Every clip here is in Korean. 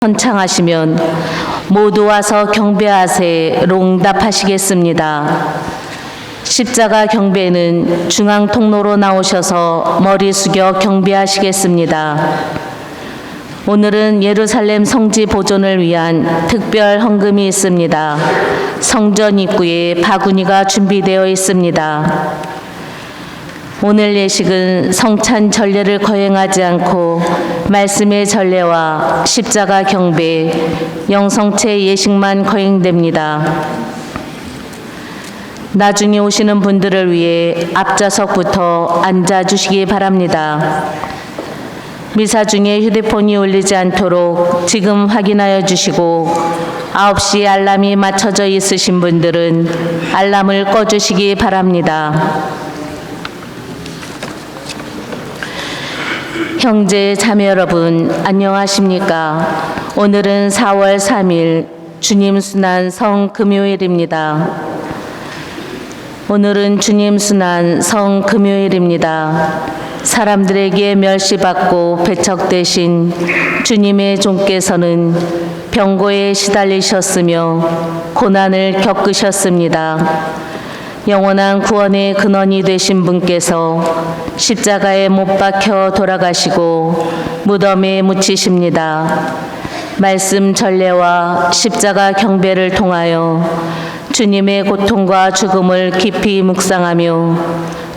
헌창하시면 모두 와서 경배하세로 응답하시겠습니다. 십자가 경배는 중앙 통로로 나오셔서 머리 숙여 경배하시겠습니다. 오늘은 예루살렘 성지 보존을 위한 특별 헌금이 있습니다. 성전 입구에 바구니가 준비되어 있습니다. 오늘 예식은 성찬 전례를 거행하지 않고 말씀의 전례와 십자가 경배, 영성체 예식만 거행됩니다. 나중에 오시는 분들을 위해 앞좌석부터 앉아주시기 바랍니다. 미사 중에 휴대폰이 울리지 않도록 지금 확인하여 주시고 9시 알람이 맞춰져 있으신 분들은 알람을 꺼주시기 바랍니다. 형제 자매 여러분, 안녕하십니까? 오늘은 4월 3일 주님 순환 성금요일입니다. 오늘은 주님 순환 성금요일입니다. 사람들에게 멸시받고 배척되신 주님의 종께서는 병고에 시달리셨으며 고난을 겪으셨습니다. 영원한 구원의 근원이 되신 분께서 십자가에 못 박혀 돌아가시고 무덤에 묻히십니다. 말씀 전례와 십자가 경배를 통하여 주님의 고통과 죽음을 깊이 묵상하며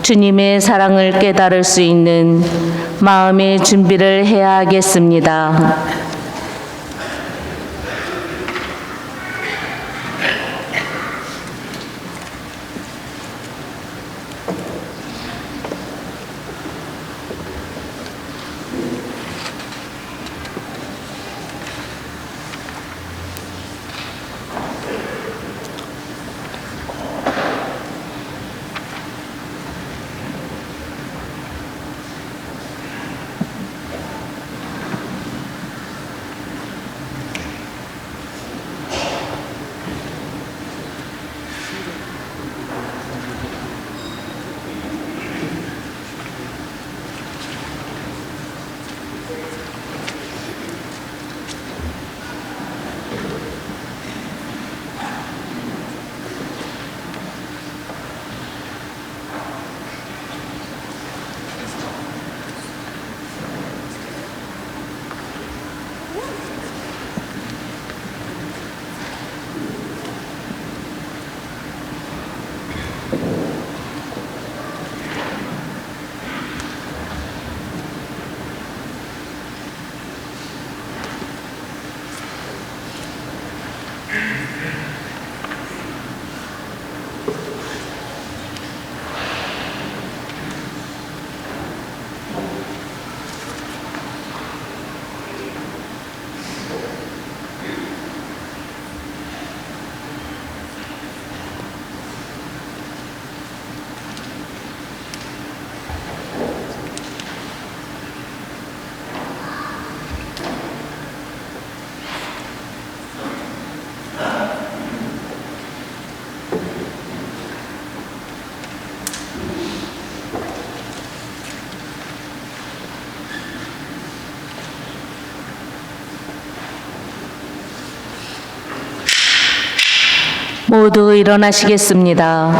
주님의 사랑을 깨달을 수 있는 마음의 준비를 해야 하겠습니다. 모두 일어나시겠습니다.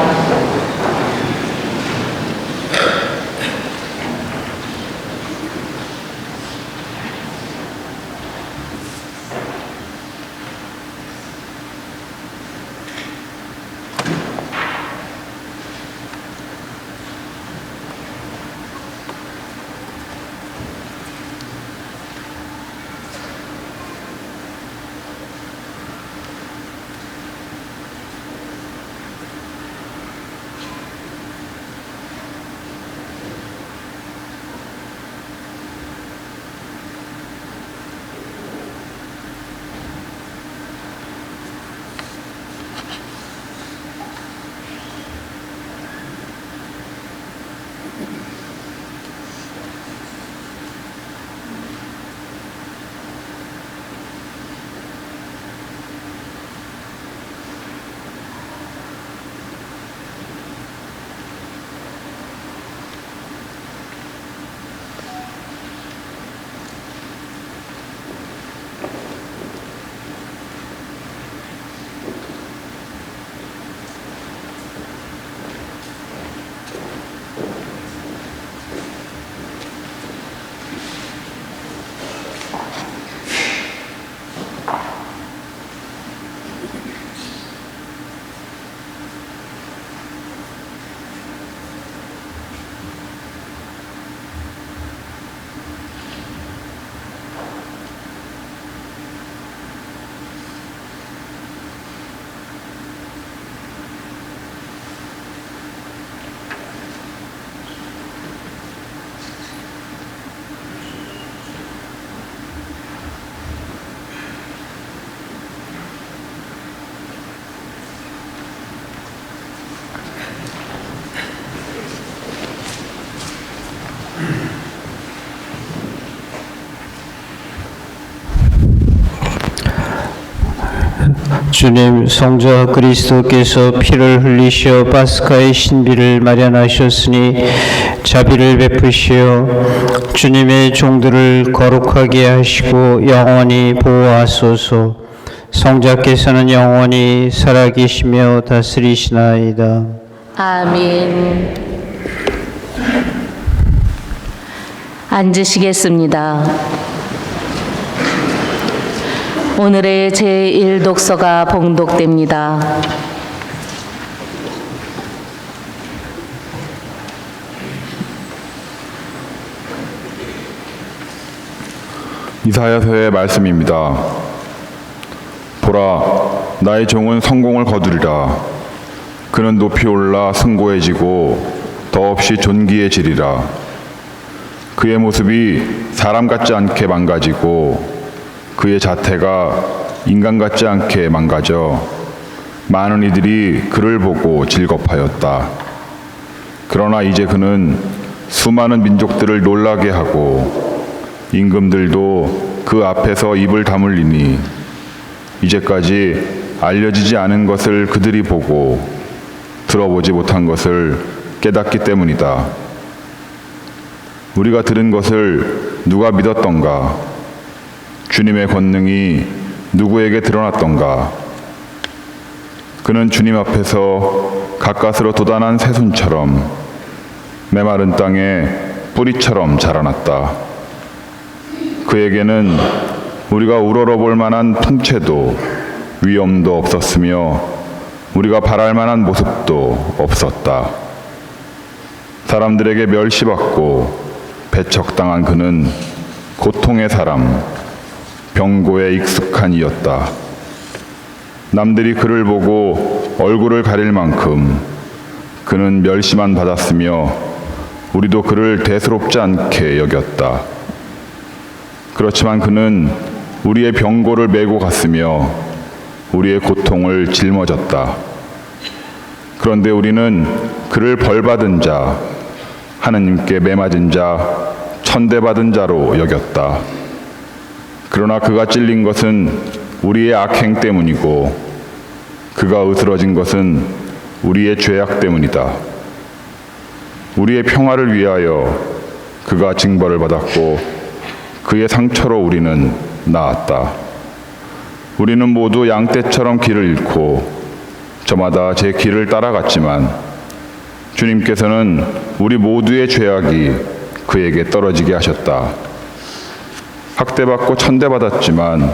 주님, 성자 그리스도께서 피를 흘리시어 파스카의 신비를 마련하셨으니 자비를 베푸시어 주님의 종들을 거룩하게 하시고 영원히 보호하소서. 성자께서는 영원히 살아계시며 다스리시나이다. 아멘. 앉으시겠습니다. 오늘의 제1독서가 봉독됩니다. 이사야서의 말씀입니다. 보라, 나의 종은 성공을 거두리라. 그는 높이 올라 승고해지고 더없이 존귀해지리라. 그의 모습이 사람 같지 않게 망가지고 그의 자태가 인간 같지 않게 망가져 많은 이들이 그를 보고 즐겁하였다. 그러나 이제 그는 수많은 민족들을 놀라게 하고 임금들도 그 앞에서 입을 다물리니 이제까지 알려지지 않은 것을 그들이 보고 들어보지 못한 것을 깨닫기 때문이다. 우리가 들은 것을 누가 믿었던가? 주님의 권능이 누구에게 드러났던가? 그는 주님 앞에서 가까스로 돋아난 새순처럼 메마른 땅에 뿌리처럼 자라났다. 그에게는 우리가 우러러볼 만한 통체도 위엄도 없었으며 우리가 바랄 만한 모습도 없었다. 사람들에게 멸시받고 배척당한 그는 고통의 사람, 병고에 익숙한 이였다. 남들이 그를 보고 얼굴을 가릴 만큼 그는 멸시만 받았으며 우리도 그를 대수롭지 않게 여겼다. 그렇지만 그는 우리의 병고를 메고 갔으며 우리의 고통을 짊어졌다. 그런데 우리는 그를 벌받은 자, 하느님께 매맞은 자, 천대받은 자로 여겼다. 그러나 그가 찔린 것은 우리의 악행 때문이고 그가 으스러진 것은 우리의 죄악 때문이다. 우리의 평화를 위하여 그가 징벌을 받았고 그의 상처로 우리는 나았다. 우리는 모두 양떼처럼 길을 잃고 저마다 제 길을 따라갔지만 주님께서는 우리 모두의 죄악이 그에게 떨어지게 하셨다. 학대받고 천대받았지만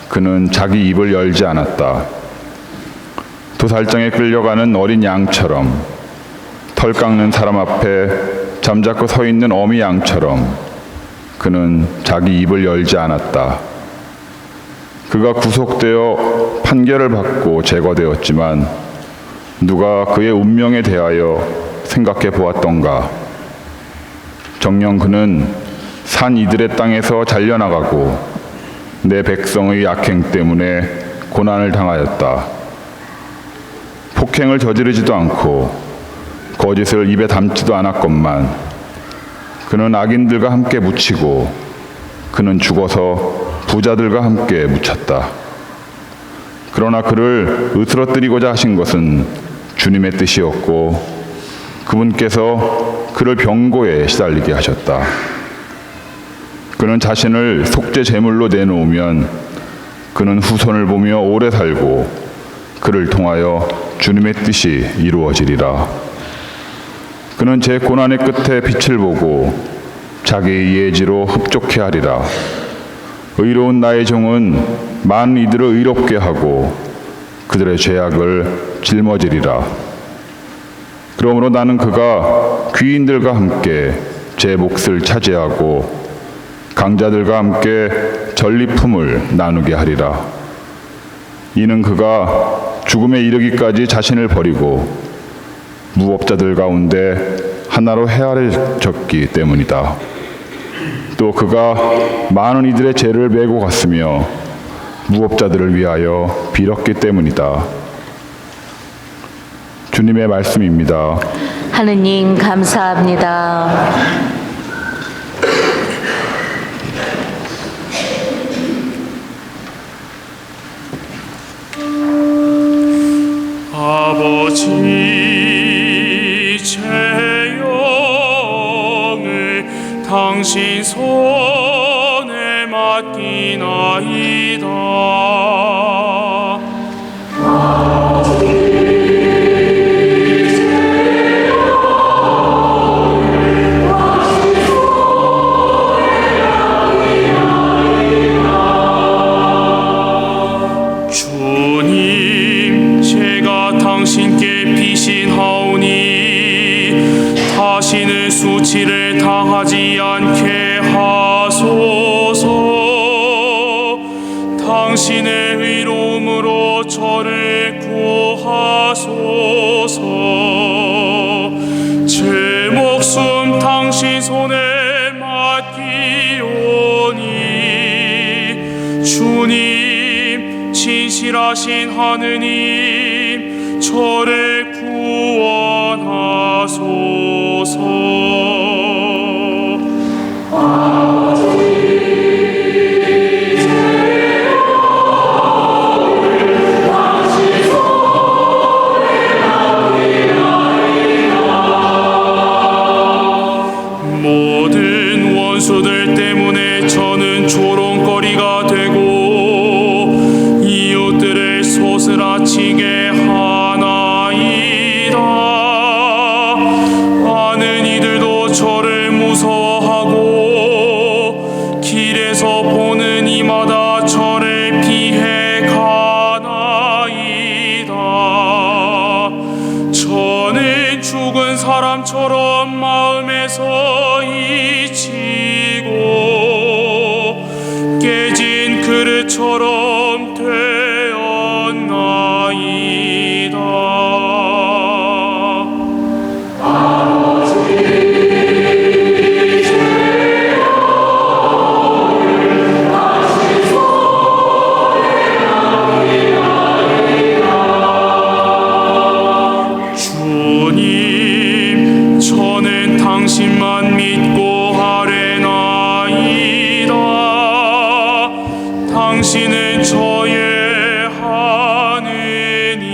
그는 자기 입을 열지 않았다. 도살장에 끌려가는 어린 양처럼, 털 깎는 사람 앞에 잠자코 서 있는 어미 양처럼 그는 자기 입을 열지 않았다. 그가 구속되어 판결을 받고 제거되었지만 누가 그의 운명에 대하여 생각해 보았던가? 정녕 그는 산 이들의 땅에서 잘려나가고 내 백성의 악행 때문에 고난을 당하였다. 폭행을 저지르지도 않고 거짓을 입에 담지도 않았건만 그는 악인들과 함께 묻히고 그는 죽어서 부자들과 함께 묻혔다. 그러나 그를 으스러뜨리고자 하신 것은 주님의 뜻이었고 그분께서 그를 병고에 시달리게 하셨다. 그는 자신을 속죄 제물로 내놓으면 그는 후손을 보며 오래 살고 그를 통하여 주님의 뜻이 이루어지리라. 그는 제 고난의 끝에 빛을 보고 자기의 예지로 흡족해 하리라. 의로운 나의 종은 많은 이들을 의롭게 하고 그들의 죄악을 짊어지리라. 그러므로 나는 그가 귀인들과 함께 제 몫을 차지하고 강자들과 함께 전리품을 나누게 하리라. 이는 그가 죽음에 이르기까지 자신을 버리고 무법자들 가운데 하나로 헤아려졌기 때문이다. 또 그가 많은 이들의 죄를 메고 갔으며 무법자들을 위하여 빌었기 때문이다. 주님의 말씀입니다. 하느님 감사합니다. 오직 제 영을 당신 손에 맡기나이다. 주님, 제가 당신께 피신하오니 다시는 수치를 당하지 않게 하소서. 당신의 의로움으로 저를 구하소서. 제 목숨 당신 손에 맡기오니 주님, 진실하신 하느님, 저를 구원하소서. 모든 원수들 때문에 저는 조롱거리가 되고 이웃들을 소스라치게 하나이다. 아는 이들도 저를 무서워하고 길에서 보는 이마다 저를 피해 가나이다. 저는 죽은 사람처럼 마음에서 잊히고 깨진 그릇처럼 되었나이다. 주님, 저는 당신만 믿고 아뢰나이다. 당신은 저의 하느님,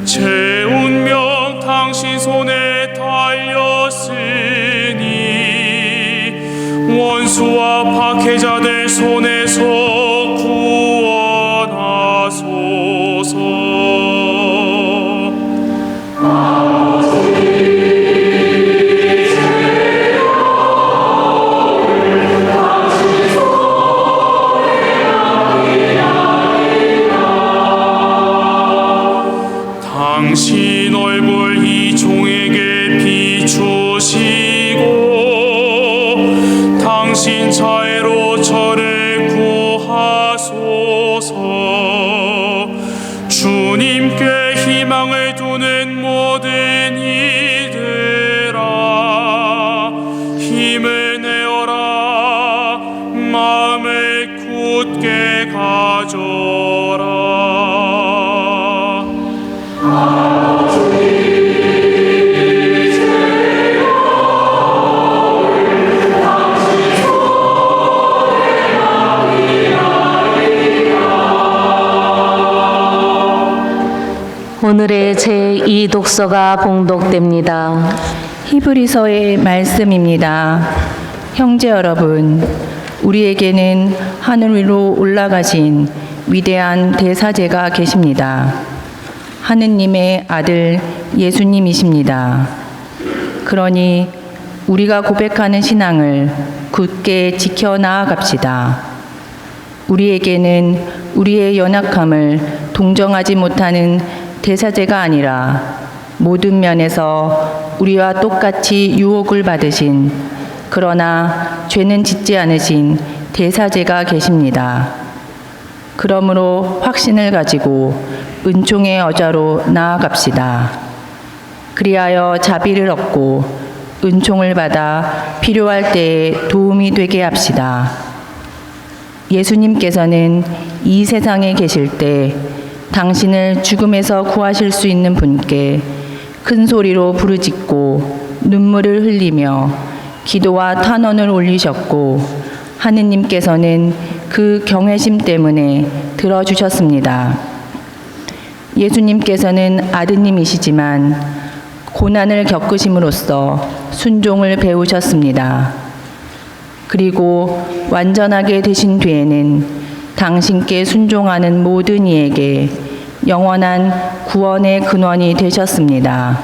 제 운명 당신 손에 달렸으니 원수와 박해자들 손에서 구원하소서. 당신 얼굴 이 종에게 비추시고 당신 자애로 저를 구하소서. 주님께 희망을 두는 모든 이들아, 힘을 내어라. 마음을 굳게 가져라. 오늘의 제2 독서가 봉독됩니다. 히브리서의 말씀입니다. 형제 여러분, 우리에게는 하늘 위로 올라가신 위대한 대사제가 계십니다. 하느님의 아들 예수님이십니다. 그러니 우리가 고백하는 신앙을 굳게 지켜나아갑시다. 우리에게는 우리의 연약함을 동정하지 못하는 대사제가 아니라 모든 면에서 우리와 똑같이 유혹을 받으신, 그러나 죄는 짓지 않으신 대사제가 계십니다. 그러므로 확신을 가지고 은총의 어자로 나아갑시다. 그리하여 자비를 얻고 은총을 받아 필요할 때에 도움이 되게 합시다. 예수님께서는 이 세상에 계실 때 당신을 죽음에서 구하실 수 있는 분께 큰 소리로 부르짖고 눈물을 흘리며 기도와 탄원을 올리셨고, 하느님께서는 그 경외심 때문에 들어주셨습니다. 예수님께서는 아드님이시지만 고난을 겪으심으로써 순종을 배우셨습니다. 그리고 완전하게 되신 뒤에는 당신께 순종하는 모든 이에게 영원한 구원의 근원이 되셨습니다.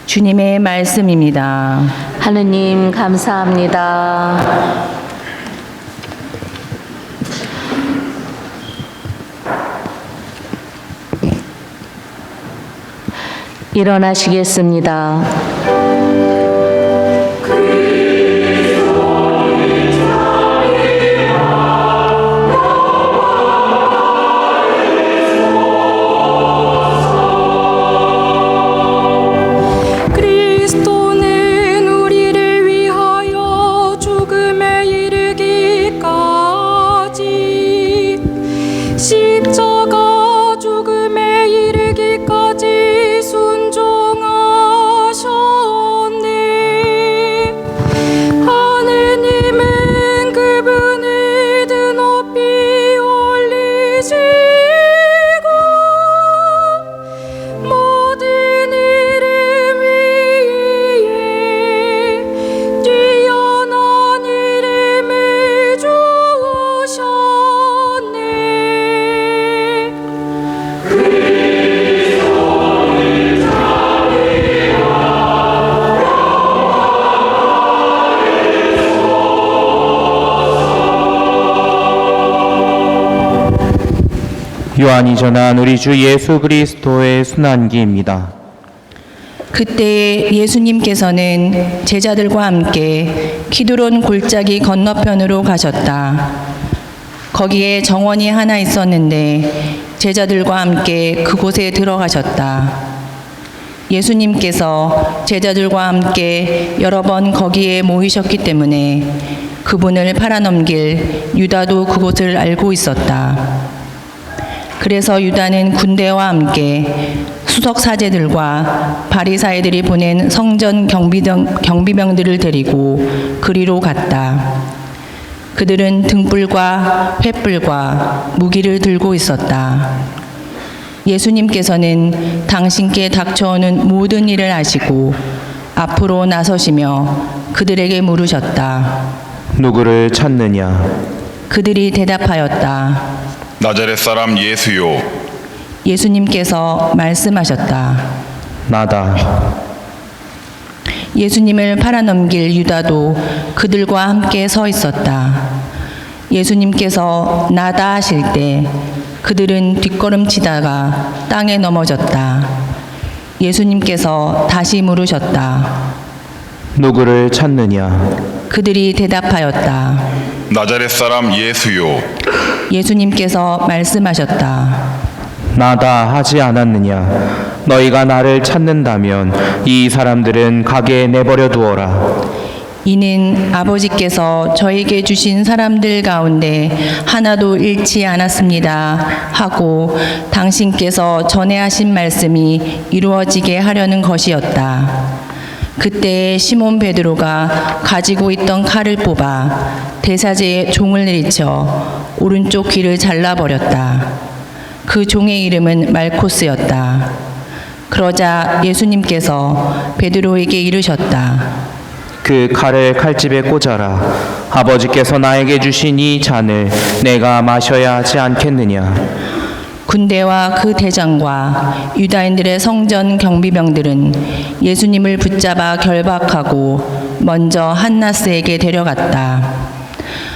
주님의 말씀입니다. 하느님 감사합니다. 일어나시겠습니다. 그리스도는 우리를 위하여 죽음에 이르기까지 십자가 죽음에 이르기까지 순종하셨네. 하느님은 그분을 드높이 올리시고 모든 이름 위에 뛰어난 이름을 주셨네. 요한이 전한 우리 주 예수 그리스도의 순환기입니다. 그때 예수님께서는 제자들과 함께 키드론 골짜기 건너편으로 가셨다. 거기에 정원이 하나 있었는데 제자들과 함께 그곳에 들어가셨다. 예수님께서 제자들과 함께 여러 번 거기에 모이셨기 때문에 그분을 팔아넘길 유다도 그곳을 알고 있었다. 그래서 유다는 군대와 함께 수석 사제들과 바리사이들이 보낸 성전 경비병들을 데리고 그리로 갔다. 그들은 등불과 횃불과 무기를 들고 있었다. 예수님께서는 당신께 닥쳐오는 모든 일을 아시고 앞으로 나서시며 그들에게 물으셨다. 누구를 찾느냐? 그들이 대답하였다. 나자렛 사람 예수요. 예수님께서 말씀하셨다. 나다. 예수님을 팔아넘길 유다도 그들과 함께 서 있었다. 예수님께서 나다 하실 때 그들은 뒷걸음치다가 땅에 넘어졌다. 예수님께서 다시 물으셨다. 누구를 찾느냐? 그들이 대답하였다. 나자렛 사람 예수요. 예수님께서 말씀하셨다. 나다 하지 않았느냐? 너희가 나를 찾는다면 이 사람들은 가게에 내버려 두어라. 이는 아버지께서 저에게 주신 사람들 가운데 하나도 잃지 않았습니다 하고 당신께서 전에 하신 말씀이 이루어지게 하려는 것이었다. 그때 시몬 베드로가 가지고 있던 칼을 뽑아 대사제의 종을 내리쳐 오른쪽 귀를 잘라버렸다. 그 종의 이름은 말코스였다. 그러자 예수님께서 베드로에게 이르셨다. 그 칼을 칼집에 꽂아라. 아버지께서 나에게 주신 이 잔을 내가 마셔야 하지 않겠느냐? 군대와 그 대장과 유다인들의 성전 경비병들은 예수님을 붙잡아 결박하고 먼저 한나스에게 데려갔다.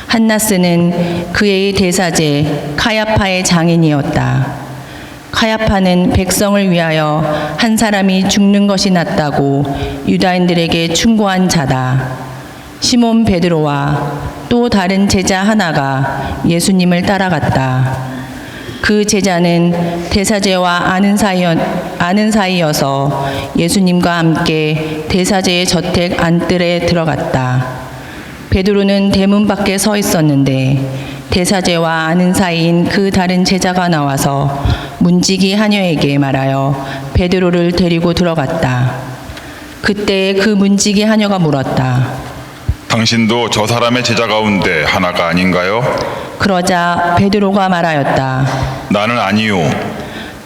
한나스는 그의 대사제 카야파의 장인이었다. 카야파는 백성을 위하여 한 사람이 죽는 것이 낫다고 유다인들에게 충고한 자다. 시몬 베드로와 또 다른 제자 하나가 예수님을 따라갔다. 그 제자는 대사제와 아는 사이여서 예수님과 함께 대사제의 저택 안뜰에 들어갔다. 베드로는 대문 밖에 서 있었는데 대사제와 아는 사이인 그 다른 제자가 나와서 문지기 하녀에게 말하여 베드로를 데리고 들어갔다. 그때 그 문지기 하녀가 물었다. 당신도 저 사람의 제자 가운데 하나가 아닌가요? 그러자 베드로가 말하였다. 나는 아니요.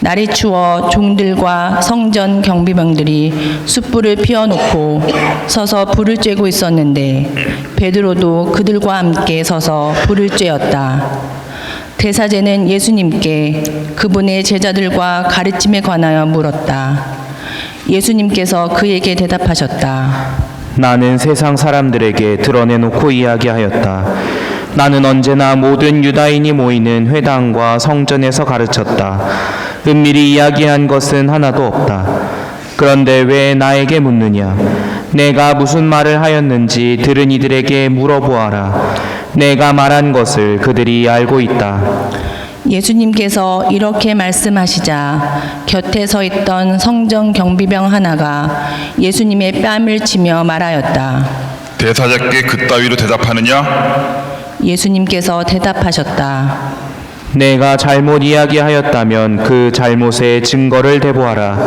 날이 추워 종들과 성전 경비병들이 숯불을 피워놓고 서서 불을 쬐고 있었는데 베드로도 그들과 함께 서서 불을 쬐었다. 대사제는 예수님께 그분의 제자들과 가르침에 관하여 물었다. 예수님께서 그에게 대답하셨다. 나는 세상 사람들에게 드러내놓고 이야기하였다. 나는 언제나 모든 유다인이 모이는 회당과 성전에서 가르쳤다. 은밀히 이야기한 것은 하나도 없다. 그런데 왜 나에게 묻느냐? 내가 무슨 말을 하였는지 들은 이들에게 물어보아라. 내가 말한 것을 그들이 알고 있다. 예수님께서 이렇게 말씀하시자 곁에 서 있던 성전 경비병 하나가 예수님의 뺨을 치며 말하였다. 대사자께 그따위로 대답하느냐? 예수님께서 대답하셨다. 내가 잘못 이야기하였다면 그 잘못의 증거를 대보아라.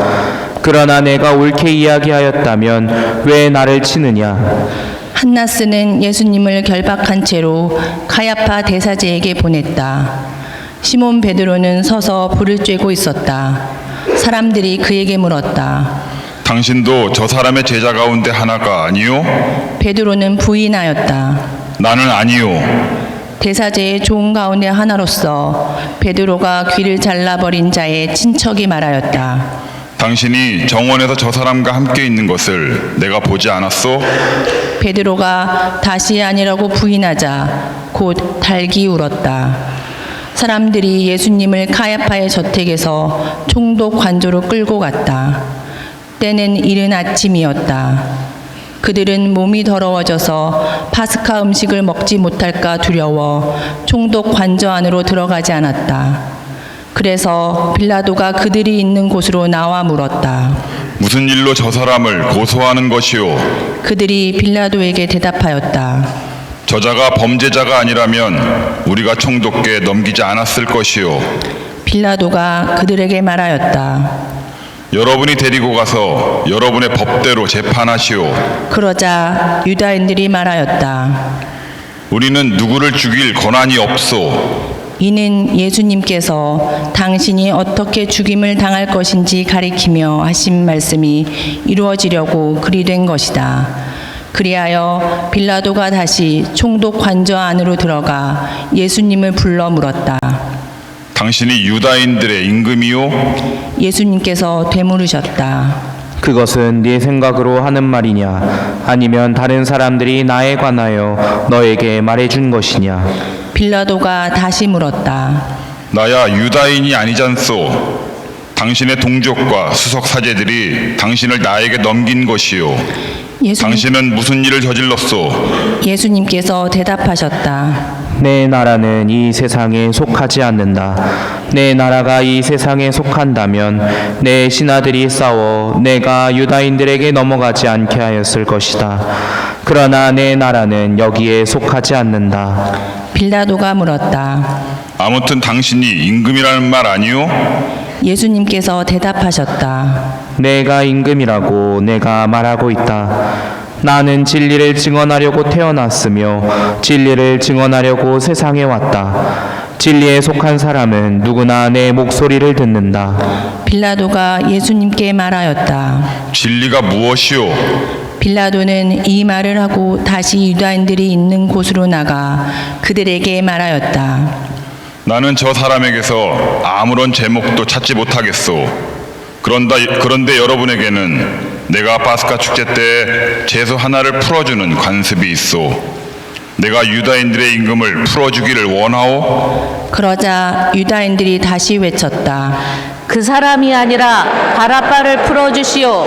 그러나 내가 옳게 이야기하였다면 왜 나를 치느냐? 한나스는 예수님을 결박한 채로 카야파 대사제에게 보냈다. 시몬 베드로는 서서 불을 쬐고 있었다. 사람들이 그에게 물었다. 당신도 저 사람의 제자 가운데 하나가 아니요? 베드로는 부인하였다. 나는 아니요. 대사제의 종 가운데 하나로서 베드로가 귀를 잘라버린 자의 친척이 말하였다. 당신이 정원에서 저 사람과 함께 있는 것을 내가 보지 않았소? 베드로가 다시 아니라고 부인하자 곧 달기 울었다. 사람들이 예수님을 카야파의 저택에서 총독 관저로 끌고 갔다. 때는 이른 아침이었다. 그들은 몸이 더러워져서 파스카 음식을 먹지 못할까 두려워 총독 관저 안으로 들어가지 않았다. 그래서 빌라도가 그들이 있는 곳으로 나와 물었다. 무슨 일로 저 사람을 고소하는 것이오? 그들이 빌라도에게 대답하였다. 저자가 범죄자가 아니라면 우리가 총독께 넘기지 않았을 것이오. 빌라도가 그들에게 말하였다. 여러분이 데리고 가서 여러분의 법대로 재판하시오. 그러자 유다인들이 말하였다. 우리는 누구를 죽일 권한이 없소. 이는 예수님께서 당신이 어떻게 죽임을 당할 것인지 가리키며 하신 말씀이 이루어지려고 그리 된 것이다. 그리하여 빌라도가 다시 총독 관저 안으로 들어가 예수님을 불러 물었다. 당신이 유다인들의 임금이요? 예수님께서 되물으셨다. 그것은 네 생각으로 하는 말이냐? 아니면 다른 사람들이 나에 관하여 너에게 말해준 것이냐? 빌라도가 다시 물었다. 나야 유다인이 아니잖소. 당신의 동족과 수석 사제들이 당신을 나에게 넘긴 것이요. 당신은 무슨 일을 저질렀소? 예수님께서 대답하셨다. 내 나라는 이 세상에 속하지 않는다. 내 나라가 이 세상에 속한다면 내 신하들이 싸워 내가 유다인들에게 넘어가지 않게 하였을 것이다. 그러나 내 나라는 여기에 속하지 않는다. 빌라도가 물었다. 아무튼 당신이 임금이라는 말 아니요? 예수님께서 대답하셨다. 내가 임금이라고 내가 말하고 있다. 나는 진리를 증언하려고 태어났으며 진리를 증언하려고 세상에 왔다. 진리에 속한 사람은 누구나 내 목소리를 듣는다. 빌라도가 예수님께 말하였다. 진리가 무엇이요? 빌라도는 이 말을 하고 다시 유다인들이 있는 곳으로 나가 그들에게 말하였다. 나는 저 사람에게서 아무런 제목도 찾지 못하겠소. 그런데 여러분에게는 내가 파스카 축제 때 제소 하나를 풀어주는 관습이 있소. 내가 유다인들의 임금을 풀어주기를 원하오? 그러자 유다인들이 다시 외쳤다. 그 사람이 아니라 바라바를 풀어주시오.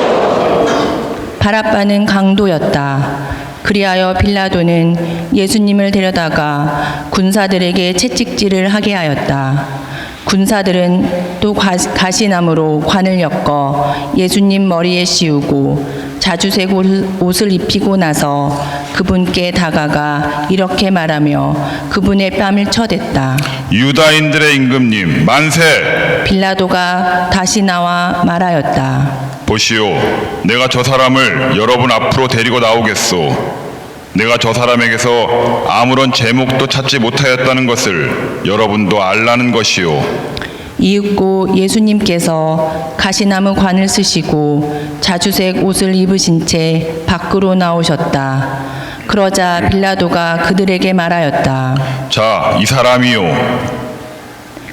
바라바는 강도였다. 그리하여 빌라도는 예수님을 데려다가 군사들에게 채찍질을 하게 하였다. 군사들은 또 가시나무로 관을 엮어 예수님 머리에 씌우고 자주색 옷을 입히고 나서 그분께 다가가 이렇게 말하며 그분의 뺨을 쳐댔다. 유다인들의 임금님 만세! 빌라도가 다시 나와 말하였다. 보시오, 내가 저 사람을 여러분 앞으로 데리고 나오겠소. 내가 저 사람에게서 아무런 제목도 찾지 못하였다는 것을 여러분도 알라는 것이오. 이윽고 예수님께서 가시나무 관을 쓰시고 자주색 옷을 입으신 채 밖으로 나오셨다. 그러자 빌라도가 그들에게 말하였다. 자, 이 사람이요.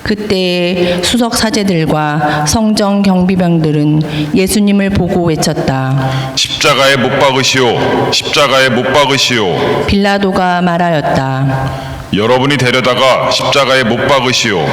그때 수석 사제들과 성정 경비병들은 예수님을 보고 외쳤다. 십자가에 못 박으시오. 십자가에 못 박으시오. 빌라도가 말하였다. 여러분이 데려다가 십자가에 못 박으시오.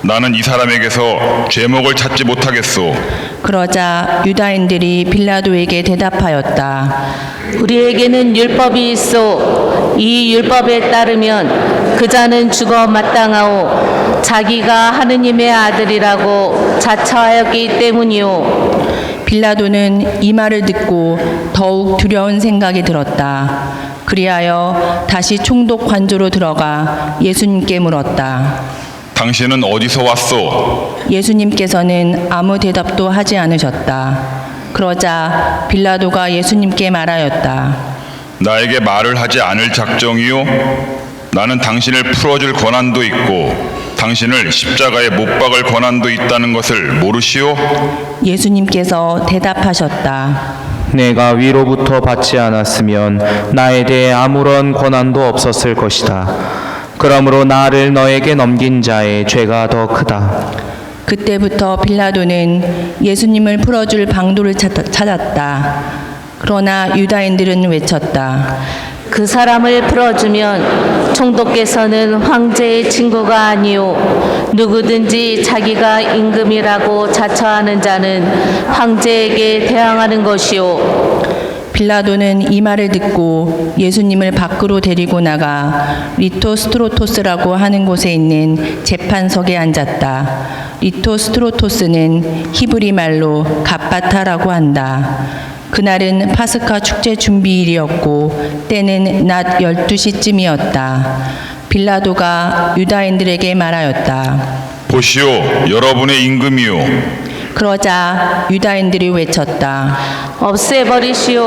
나는 이 사람에게서 죄목을 찾지 못하겠소. 그러자 유다인들이 빌라도에게 대답하였다. 우리에게는 율법이 있어. 이 율법에 따르면 그 자는 죽어 마땅하오. 자기가 하느님의 아들이라고 자처하였기 때문이오. 빌라도는 이 말을 듣고 더욱 두려운 생각이 들었다. 그리하여 다시 총독 관조로 들어가 예수님께 물었다. 당신은 어디서 왔소? 예수님께서는 아무 대답도 하지 않으셨다. 그러자 빌라도가 예수님께 말하였다. 나에게 말을 하지 않을 작정이요? 나는 당신을 풀어줄 권한도 있고 당신을 십자가에 못 박을 권한도 있다는 것을 모르시오? 예수님께서 대답하셨다. 내가 위로부터 받지 않았으면 나에 대해 아무런 권한도 없었을 것이다. 그러므로 나를 너에게 넘긴 자의 죄가 더 크다. 그때부터 빌라도는 예수님을 풀어줄 방도를 찾았다. 그러나 유다인들은 외쳤다. 그 사람을 풀어주면 총독께서는 황제의 친구가 아니오. 누구든지 자기가 임금이라고 자처하는 자는 황제에게 대항하는 것이오. 빌라도는 이 말을 듣고 예수님을 밖으로 데리고 나가 리토스트로토스라고 하는 곳에 있는 재판석에 앉았다. 리토스트로토스는 히브리 말로 갑바타라고 한다. 그날은 파스카 축제 준비일이었고 때는 낮 12시쯤이었다. 빌라도가 유다인들에게 말하였다. 보시오, 여러분의 임금이요. 그러자 유다인들이 외쳤다. 없애버리시오.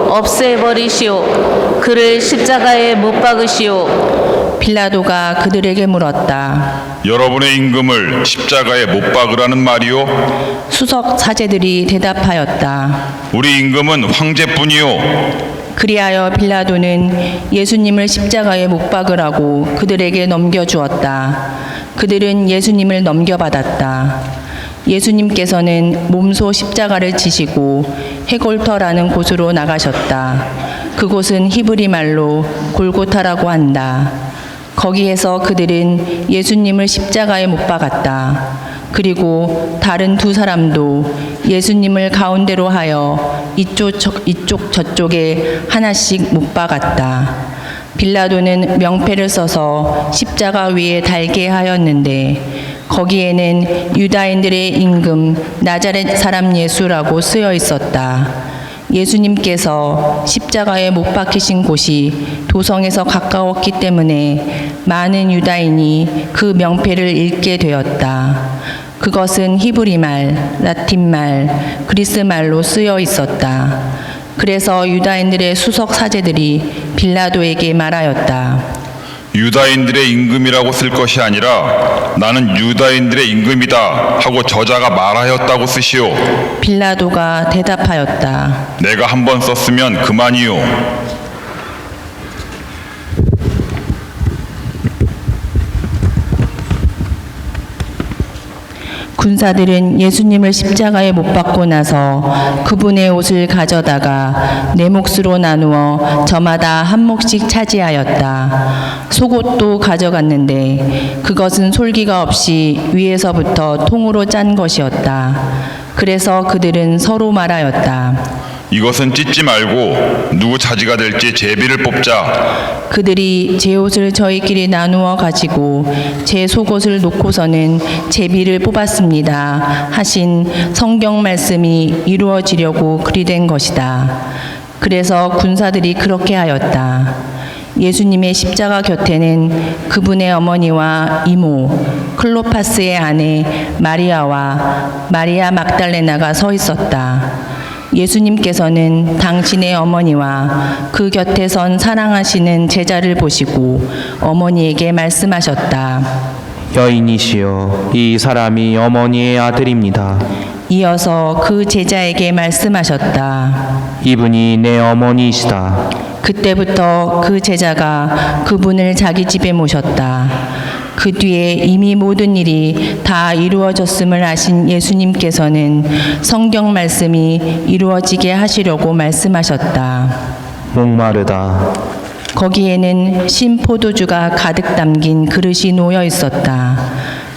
없애버리시오. 그를 십자가에 못 박으시오. 빌라도가 그들에게 물었다. 여러분의 임금을 십자가에 못 박으라는 말이요? 수석 사제들이 대답하였다. 우리 임금은 황제뿐이요. 그리하여 빌라도는 예수님을 십자가에 못 박으라고 그들에게 넘겨주었다. 그들은 예수님을 넘겨받았다. 예수님께서는 몸소 십자가를 지시고 헤골터라는 곳으로 나가셨다. 그곳은 히브리 말로 골고타라고 한다. 거기에서 그들은 예수님을 십자가에 못 박았다. 그리고 다른 두 사람도 예수님을 가운데로 하여 이쪽 저쪽에 하나씩 못 박았다. 빌라도는 명패를 써서 십자가 위에 달게 하였는데 거기에는 유다인들의 임금 나자렛 사람 예수라고 쓰여 있었다. 예수님께서 십자가에 못 박히신 곳이 도성에서 가까웠기 때문에 많은 유다인이 그 명패를 읽게 되었다. 그것은 히브리 말, 라틴 말, 그리스 말로 쓰여 있었다. 그래서 유다인들의 수석 사제들이 빌라도에게 말하였다. 유다인들의 임금이라고 쓸 것이 아니라 나는 유다인들의 임금이다 하고 저자가 말하였다고 쓰시오. 빌라도가 대답하였다. 내가 한 번 썼으면 그만이요. 군사들은 예수님을 십자가에 못 박고 나서 그분의 옷을 가져다가 네 몫으로 나누어 저마다 한 몫씩 차지하였다. 속옷도 가져갔는데 그것은 솔기가 없이 위에서부터 통으로 짠 것이었다. 그래서 그들은 서로 말하였다. 이것은 찢지 말고 누구 차지가 될지 제비를 뽑자. 그들이 제 옷을 저희끼리 나누어 가지고 제 속옷을 놓고서는 제비를 뽑았습니다 하신 성경 말씀이 이루어지려고 그리 된 것이다. 그래서 군사들이 그렇게 하였다. 예수님의 십자가 곁에는 그분의 어머니와 이모, 클로파스의 아내 마리아와 마리아 막달레나가 서 있었다. 예수님께서는 당신의 어머니와 그 곁에 선 사랑하시는 제자를 보시고 어머니에게 말씀하셨다. 여인이시여, 이 사람이 어머니의 아들입니다. 이어서 그 제자에게 말씀하셨다. 이분이 내 어머니이시다. 그때부터 그 제자가 그분을 자기 집에 모셨다. 그 뒤에 이미 모든 일이 다 이루어졌음을 아신 예수님께서는 성경 말씀이 이루어지게 하시려고 말씀하셨다. 목마르다. 거기에는 신 포도주가 가득 담긴 그릇이 놓여 있었다.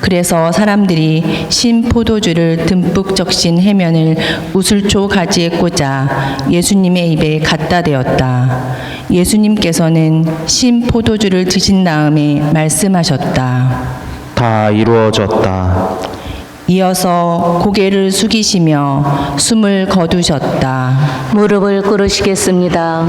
그래서 사람들이 신 포도주를 듬뿍 적신 해면을 우슬초 가지에 꽂아 예수님의 입에 갖다 대었다. 예수님께서는 신 포도주를 드신 다음에 말씀하셨다. 다 이루어졌다. 이어서 고개를 숙이시며 숨을 거두셨다. 무릎을 꿇으시겠습니다.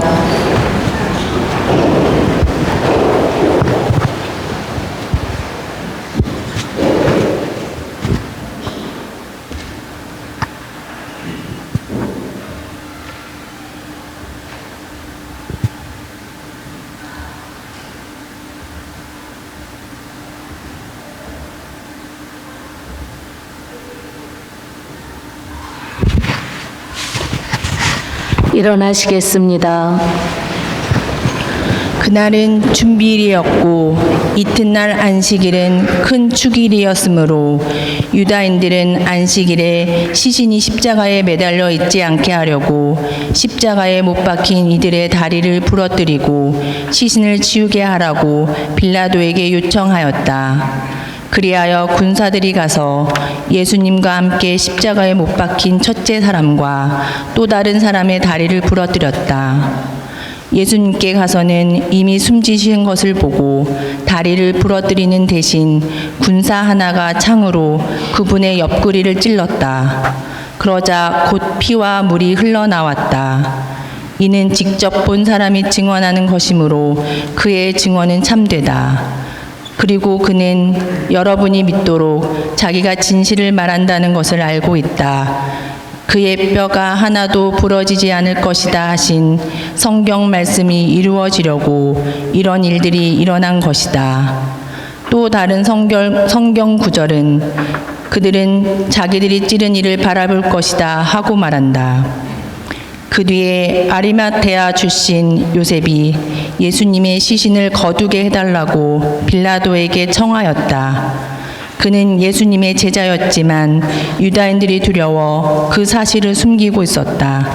일어나시겠습니다. 그날은 준비일이었고 이튿날 안식일은 큰 축일이었으므로 유다인들은 안식일에 시신이 십자가에 매달려 있지 않게 하려고 십자가에 못 박힌 이들의 다리를 부러뜨리고 시신을 치우게 하라고 빌라도에게 요청하였다. 그리하여 군사들이 가서 예수님과 함께 십자가에 못 박힌 첫째 사람과 또 다른 사람의 다리를 부러뜨렸다. 예수님께 가서는 이미 숨지신 것을 보고 다리를 부러뜨리는 대신 군사 하나가 창으로 그분의 옆구리를 찔렀다. 그러자 곧 피와 물이 흘러나왔다. 이는 직접 본 사람이 증언하는 것이므로 그의 증언은 참되다. 그리고 그는 여러분이 믿도록 자기가 진실을 말한다는 것을 알고 있다. 그의 뼈가 하나도 부러지지 않을 것이다 하신 성경 말씀이 이루어지려고 이런 일들이 일어난 것이다. 또 다른 성경 구절은 그들은 자기들이 찌른 이를 바라볼 것이다 하고 말한다. 그 뒤에 아리마테아 출신 요셉이 예수님의 시신을 거두게 해달라고 빌라도에게 청하였다. 그는 예수님의 제자였지만 유다인들이 두려워 그 사실을 숨기고 있었다.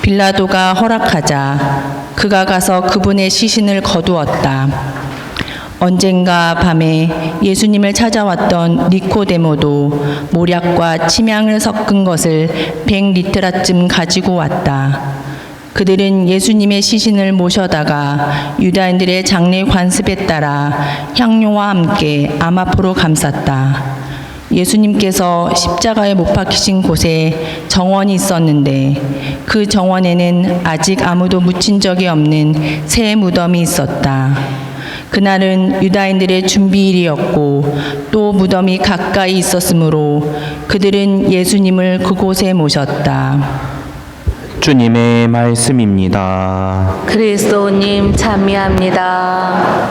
빌라도가 허락하자 그가 가서 그분의 시신을 거두었다. 언젠가 밤에 예수님을 찾아왔던 니코데모도 모략과 침향을 섞은 것을 100리트라쯤 가지고 왔다. 그들은 예수님의 시신을 모셔다가 유다인들의 장례 관습에 따라 향료와 함께 암 앞으로 감쌌다. 예수님께서 십자가에 못 박히신 곳에 정원이 있었는데 그 정원에는 아직 아무도 묻힌 적이 없는 새 무덤이 있었다. 그날은 유다인들의 준비일이었고 또 무덤이 가까이 있었으므로 그들은 예수님을 그곳에 모셨다. 주님의 말씀입니다. 그리스도님 찬미합니다.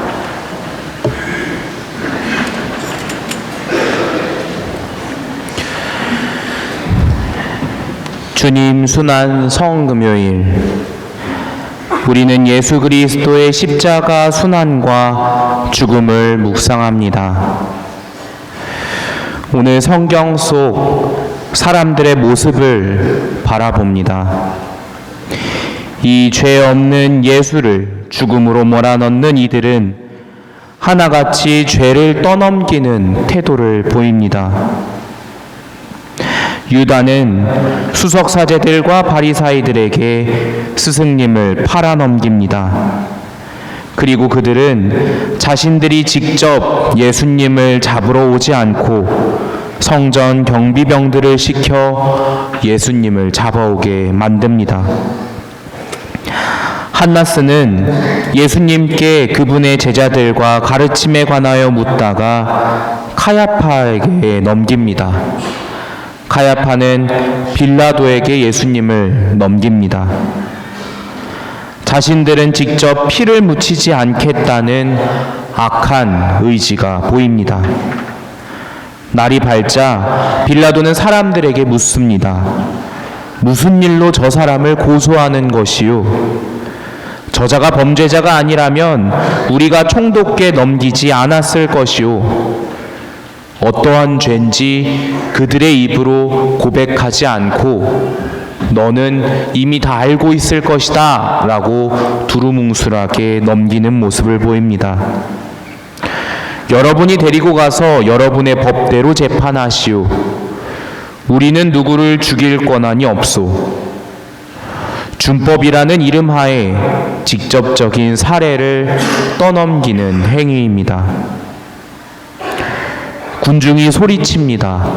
주님 순환 성금요일, 우리는 예수 그리스도의 십자가 순환과 죽음을 묵상합니다. 오늘 성경 속 사람들의 모습을 바라봅니다. 이 죄 없는 예수를 죽음으로 몰아넣는 이들은 하나같이 죄를 떠넘기는 태도를 보입니다. 유다는 수석사제들과 바리사이들에게 스승님을 팔아넘깁니다. 그리고 그들은 자신들이 직접 예수님을 잡으러 오지 않고 성전 경비병들을 시켜 예수님을 잡아오게 만듭니다. 한나스는 예수님께 그분의 제자들과 가르침에 관하여 묻다가 카야파에게 넘깁니다. 카야파는 빌라도에게 예수님을 넘깁니다. 자신들은 직접 피를 묻히지 않겠다는 악한 의지가 보입니다. 날이 밝자 빌라도는 사람들에게 묻습니다. 무슨 일로 저 사람을 고소하는 것이요? 저자가 범죄자가 아니라면 우리가 총독께 넘기지 않았을 것이요. 어떠한 죄인지 그들의 입으로 고백하지 않고 너는 이미 다 알고 있을 것이다 라고 두루뭉술하게 넘기는 모습을 보입니다. 여러분이 데리고 가서 여러분의 법대로 재판하시오. 우리는 누구를 죽일 권한이 없소. 준법이라는 이름 하에 직접적인 사례를 떠넘기는 행위입니다. 군중이 소리칩니다.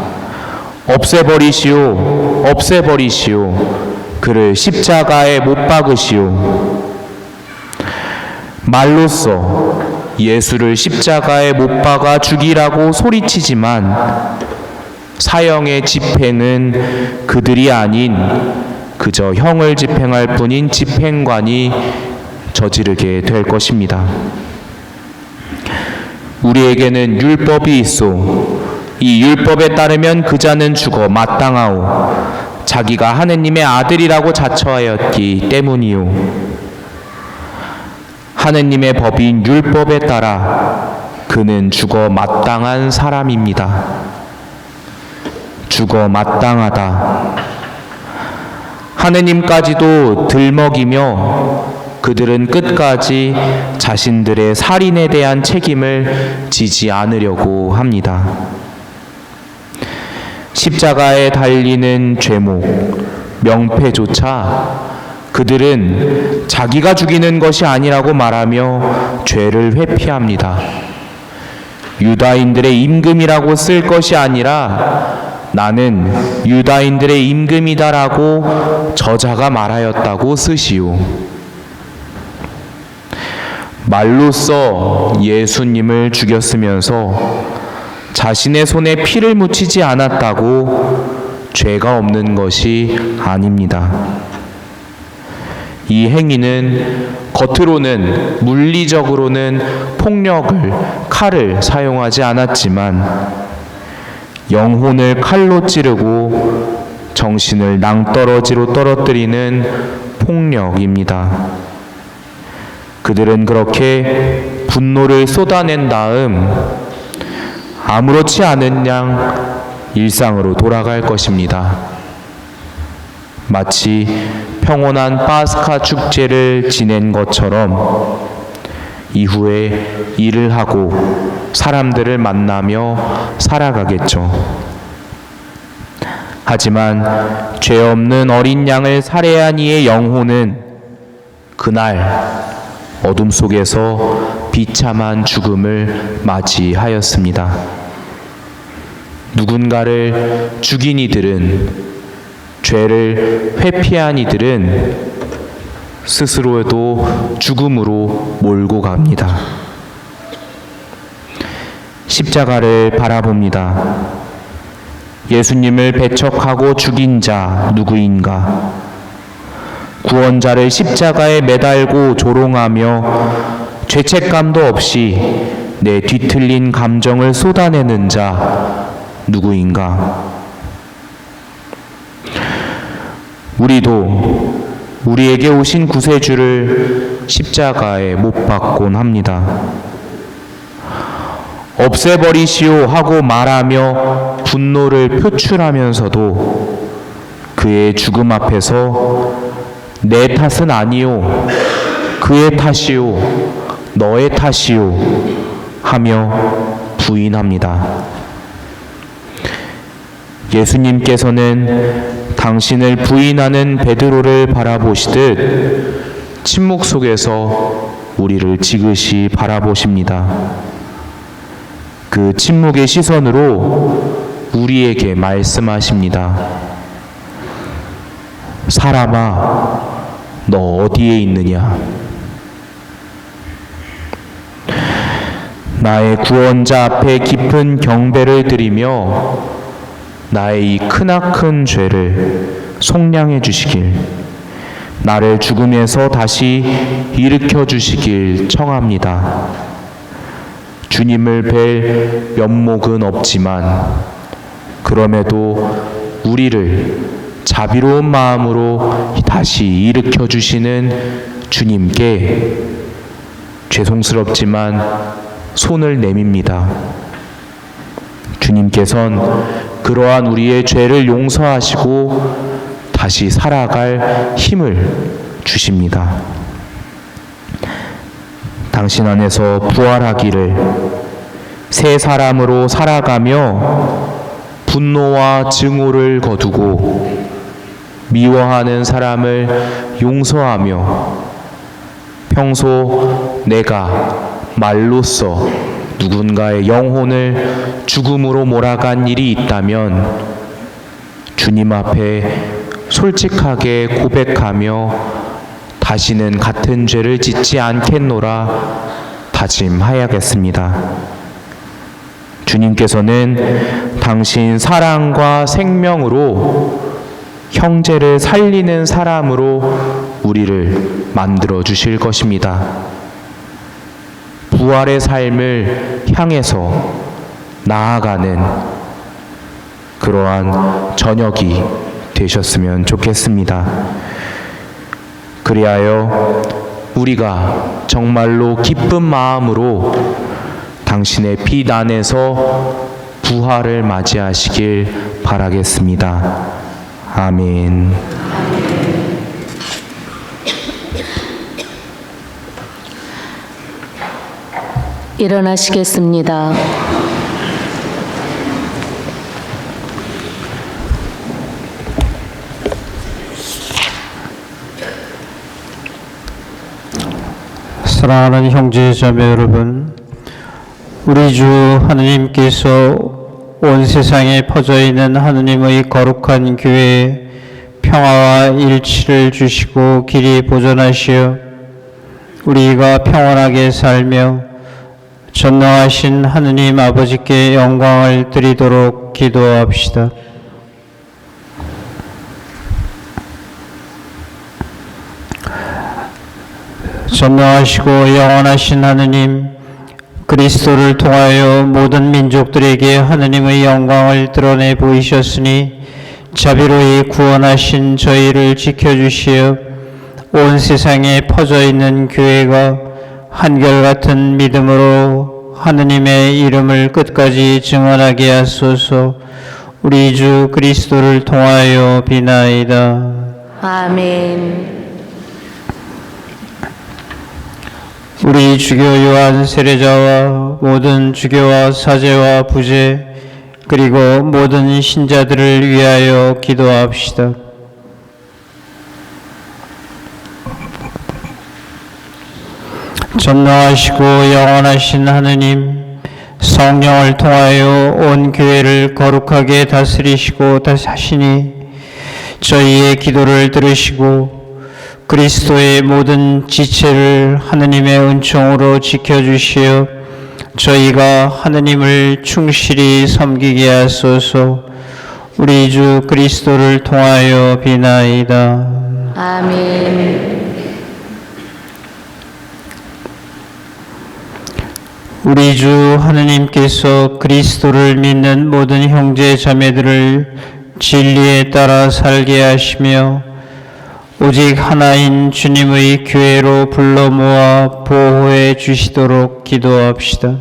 없애버리시오, 없애버리시오. 그를 십자가에 못 박으시오. 말로써 예수를 십자가에 못 박아 죽이라고 소리치지만 사형의 집행은 그들이 아닌 그저 형을 집행할 뿐인 집행관이 저지르게 될 것입니다. 우리에게는 율법이 있소. 이 율법에 따르면 그 자는 죽어 마땅하오. 자기가 하느님의 아들이라고 자처하였기 때문이오. 하느님의 법인 율법에 따라 그는 죽어 마땅한 사람입니다. 죽어 마땅하다. 하느님까지도 들먹이며 그들은 끝까지 자신들의 살인에 대한 책임을 지지 않으려고 합니다. 십자가에 달리는 죄목, 명패조차 그들은 자기가 죽이는 것이 아니라고 말하며 죄를 회피합니다. 유다인들의 임금이라고 쓸 것이 아니라 나는 유다인들의 임금이다라고 저자가 말하였다고 쓰시오. 말로써 예수님을 죽였으면서 자신의 손에 피를 묻히지 않았다고 죄가 없는 것이 아닙니다. 이 행위는 겉으로는 물리적으로는 폭력을, 칼을 사용하지 않았지만 영혼을 칼로 찌르고 정신을 낭떠러지로 떨어뜨리는 폭력입니다. 그들은 그렇게 분노를 쏟아낸 다음 아무렇지 않은 양 일상으로 돌아갈 것입니다. 마치 평온한 파스카 축제를 지낸 것처럼 이후에 일을 하고 사람들을 만나며 살아가겠죠. 하지만 죄 없는 어린 양을 살해한 이의 영혼은 그날 어둠 속에서 비참한 죽음을 맞이하였습니다. 누군가를 죽인 이들은, 죄를 회피한 이들은 스스로도 죽음으로 몰고 갑니다. 십자가를 바라봅니다. 예수님을 배척하고 죽인 자 누구인가? 구원자를 십자가에 매달고 조롱하며 죄책감도 없이 내 뒤틀린 감정을 쏟아내는 자 누구인가? 우리도 우리에게 오신 구세주를 십자가에 못 박곤 합니다. 없애버리시오 하고 말하며 분노를 표출하면서도 그의 죽음 앞에서 내 탓은 아니오, 그의 탓이오, 너의 탓이오 하며 부인합니다. 예수님께서는 당신을 부인하는 베드로를 바라보시듯 침묵 속에서 우리를 지그시 바라보십니다. 그 침묵의 시선으로 우리에게 말씀하십니다. 사람아, 너 어디에 있느냐? 나의 구원자 앞에 깊은 경배를 드리며 나의 이 크나큰 죄를 속량해 주시길, 나를 죽음에서 다시 일으켜 주시길 청합니다. 주님을 뵐 면목은 없지만 그럼에도 우리를 자비로운 마음으로 다시 일으켜 주시는 주님께 죄송스럽지만 손을 내밉니다. 주님께선 그러한 우리의 죄를 용서하시고 다시 살아갈 힘을 주십니다. 당신 안에서 부활하기를, 새 사람으로 살아가며 분노와 증오를 거두고 미워하는 사람을 용서하며 평소 내가 말로써 누군가의 영혼을 죽음으로 몰아간 일이 있다면 주님 앞에 솔직하게 고백하며 다시는 같은 죄를 짓지 않겠노라 다짐하야겠습니다. 주님께서는 당신 사랑과 생명으로 형제를 살리는 사람으로 우리를 만들어 주실 것입니다. 부활의 삶을 향해서 나아가는 그러한 저녁이 되셨으면 좋겠습니다. 그리하여 우리가 정말로 기쁜 마음으로 당신의 빛 안에서 부활을 맞이하시길 바라겠습니다. 아멘. 일어나시겠습니다. 사랑하는 형제 자매 여러분, 우리 주 하느님께서 온 세상에 퍼져 있는 하느님의 거룩한 교회에 평화와 일치를 주시고 길이 보존하시어 우리가 평안하게 살며 전능하신 하느님 아버지께 영광을 드리도록 기도합시다. 전능하시고 영원하신 하느님, 그리스도를 통하여 모든 민족들에게 하느님의 영광을 드러내 보이셨으니 자비로이 구원하신 저희를 지켜주시어 온 세상에 퍼져 있는 교회가 한결같은 믿음으로 하느님의 이름을 끝까지 증언하게 하소서. 우리 주 그리스도를 통하여 비나이다. 아멘. 우리 주교 요한 세례자와 모든 주교와 사제와 부제 그리고 모든 신자들을 위하여 기도합시다. 전능하시고 영원하신 하느님, 성령을 통하여 온 교회를 거룩하게 다스리시고 하시니 저희의 기도를 들으시고 그리스도의 모든 지체를 하느님의 은총으로 지켜주시어 저희가 하느님을 충실히 섬기게 하소서. 우리 주 그리스도를 통하여 비나이다. 아멘. 우리 주 하느님께서 그리스도를 믿는 모든 형제 자매들을 진리에 따라 살게 하시며 오직 하나인 주님의 교회로 불러 모아 보호해 주시도록 기도합시다.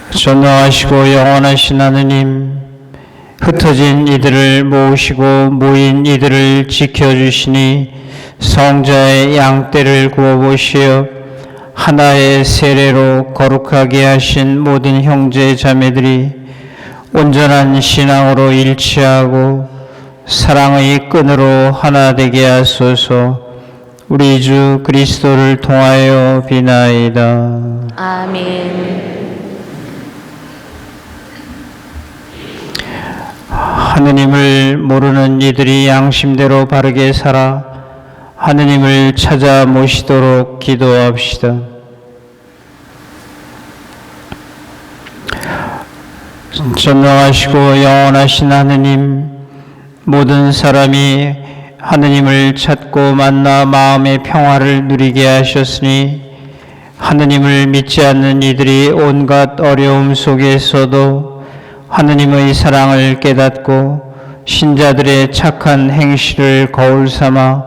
전능하시고 영원하신 하느님, 흩어진 이들을 모으시고 모인 이들을 지켜주시니 성자의 양떼를 구워보시어 하나의 세례로 거룩하게 하신 모든 형제 자매들이 온전한 신앙으로 일치하고 사랑의 끈으로 하나 되게 하소서. 우리 주 그리스도를 통하여 비나이다. 아멘. 하느님을 모르는 이들이 양심대로 바르게 살아 하느님을 찾아 모시도록 기도합시다. 전능하시고 영원하신 하느님, 모든 사람이 하느님을 찾고 만나 마음의 평화를 누리게 하셨으니 하느님을 믿지 않는 이들이 온갖 어려움 속에서도 하느님의 사랑을 깨닫고 신자들의 착한 행실을 거울 삼아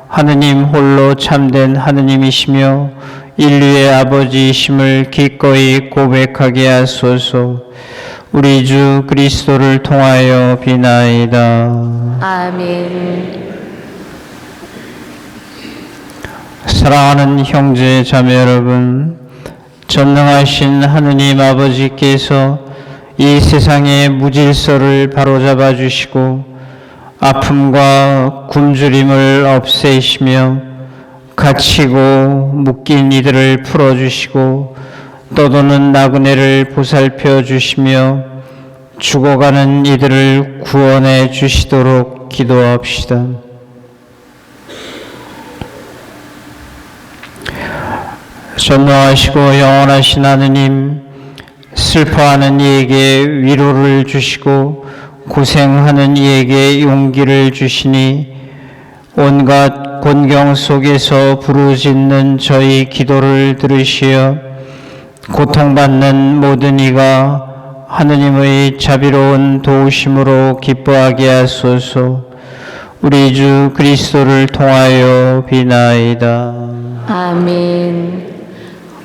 하느님 홀로 참된 하느님이시며 인류의 아버지이심을 기꺼이 고백하게 하소서. 우리 주 그리스도를 통하여 비나이다. 아멘. 사랑하는 형제 자매 여러분, 전능하신 하느님 아버지께서 이 세상의 무질서를 바로잡아 주시고 아픔과 굶주림을 없애시며 갇히고 묶인 이들을 풀어주시고 떠도는 나그네를 보살펴 주시며 죽어가는 이들을 구원해 주시도록 기도합시다. 전능하시고 영원하신 하느님, 슬퍼하는 이에게 위로를 주시고 고생하는 이에게 용기를 주시니 온갖 곤경 속에서 부르짖는 저희 기도를 들으시어 고통받는 모든 이가 하느님의 자비로운 도우심으로 기뻐하게 하소서. 우리 주 그리스도를 통하여 비나이다. 아멘.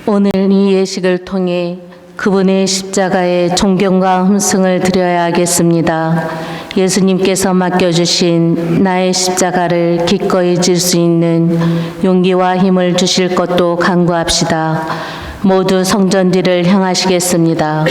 오늘 이 예식을 통해 그분의 십자가에 존경과 흠승을 드려야 하겠습니다. 예수님께서 맡겨주신 나의 십자가를 기꺼이 질 수 있는 용기와 힘을 주실 것도 간구합시다. 모두 성전 뒤를 향하시겠습니다.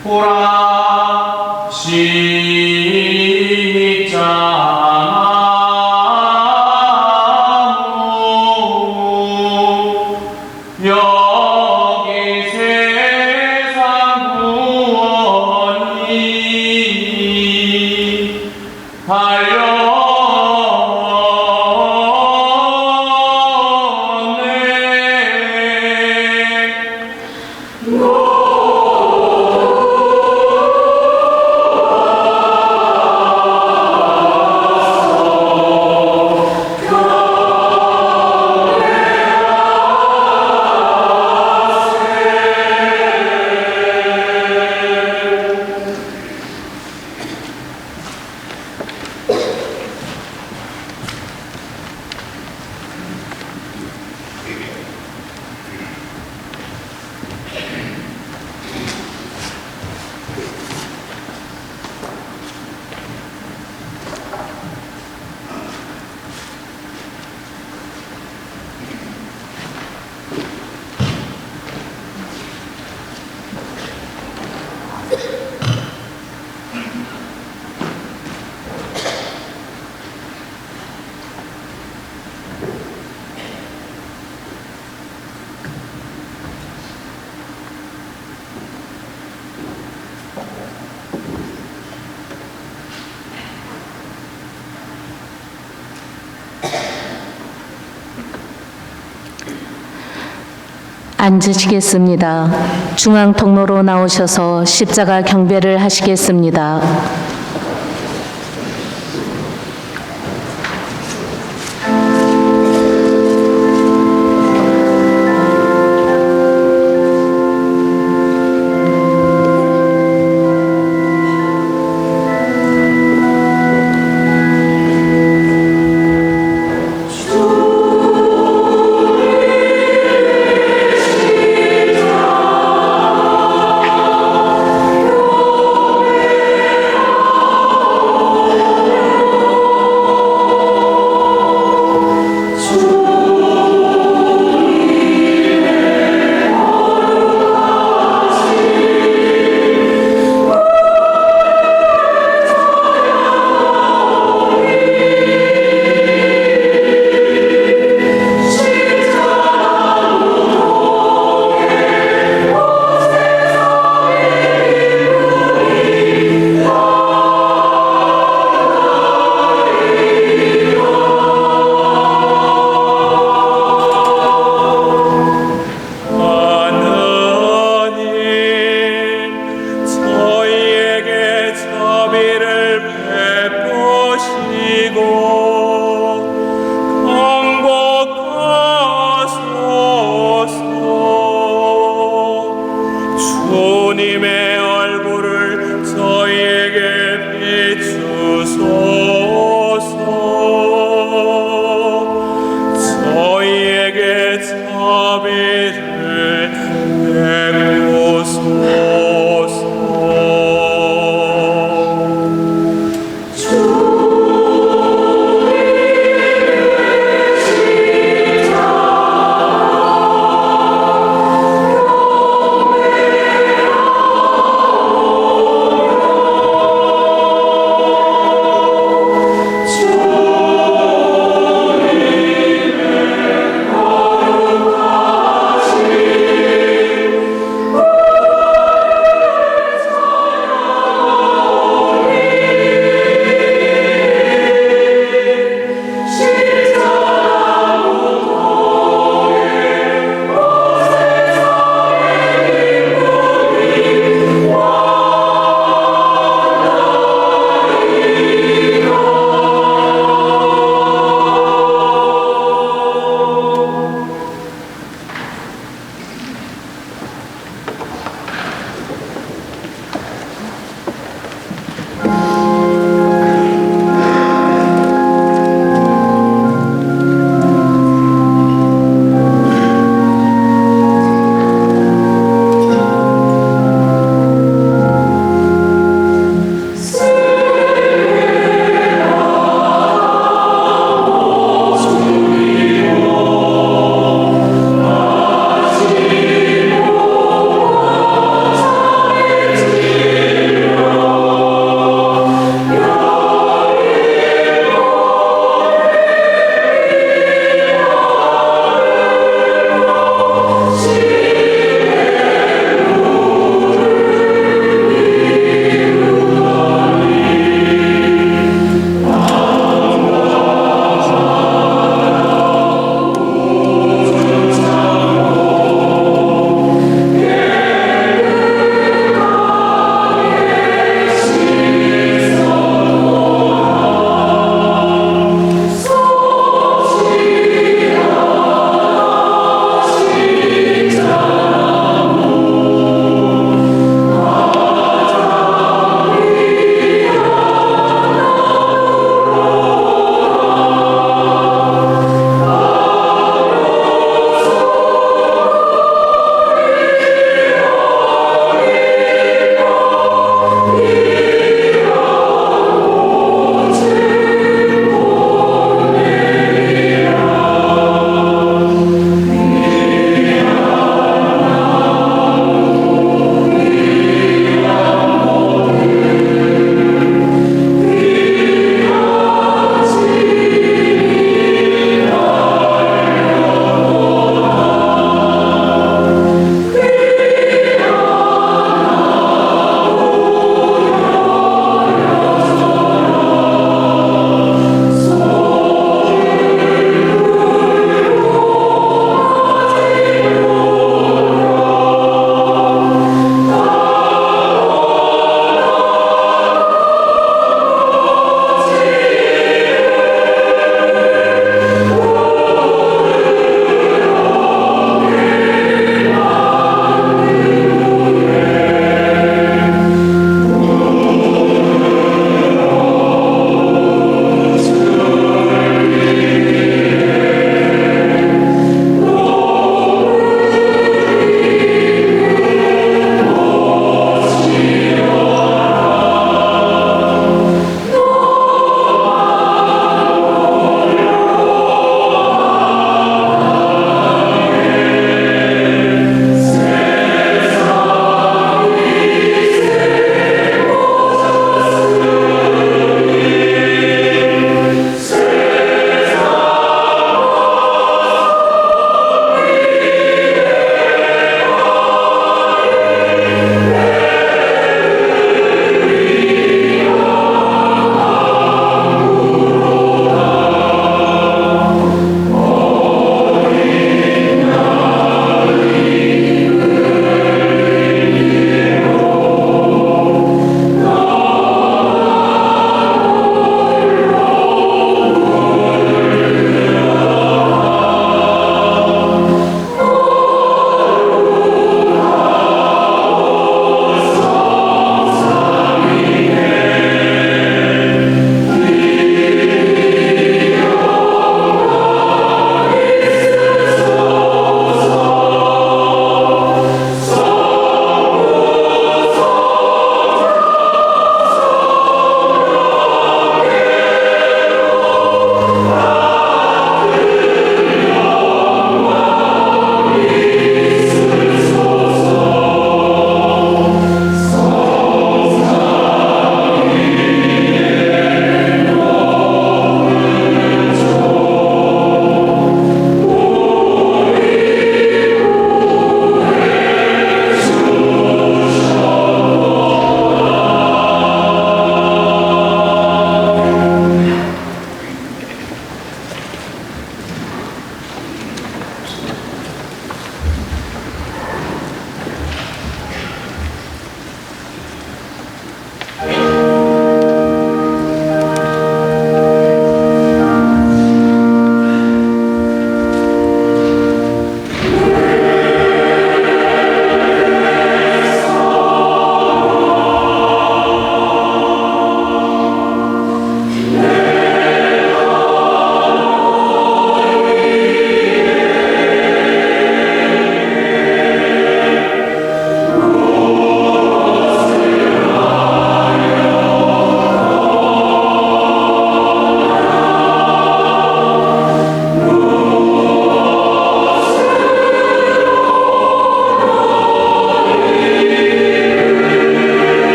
보라 십자나무 여기 세상 구원이 앉으시겠습니다. 중앙 통로로 나오셔서 십자가 경배를 하시겠습니다.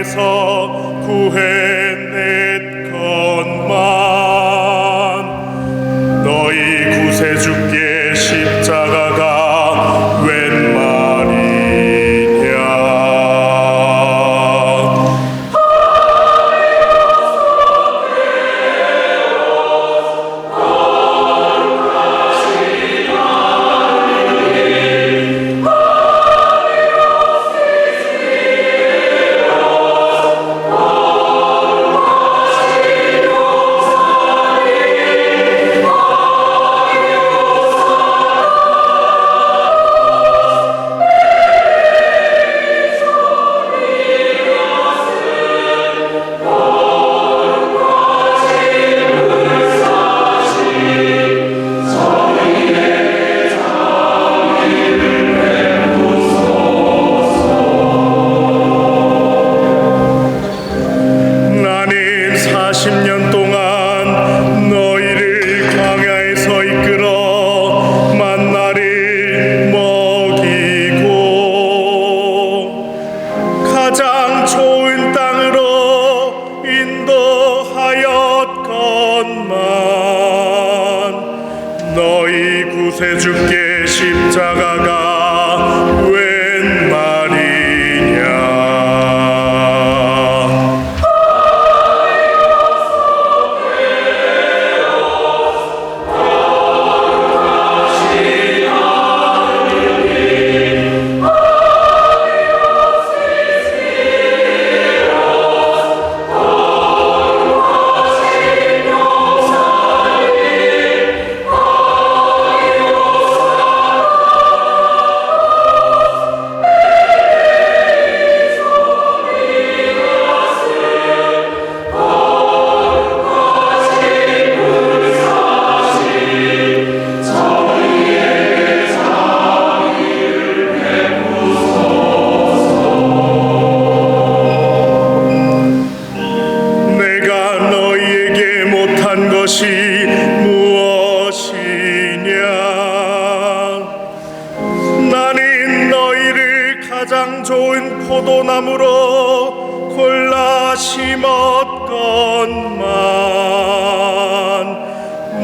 땅에서 구해냈건만 너희 구세주께 십자가가 웬 말이냐. 나는 40년 동안 너희를 광야에서 이끌어 만나를 먹이고 가장 좋은 땅으로 인도하였건만 너희 구세주께 십자가가 웬 말이냐. 내가 너희에게 못한 것이 무엇이냐. 나는 너희를 가장 좋은 포도나무로 골라 심었건만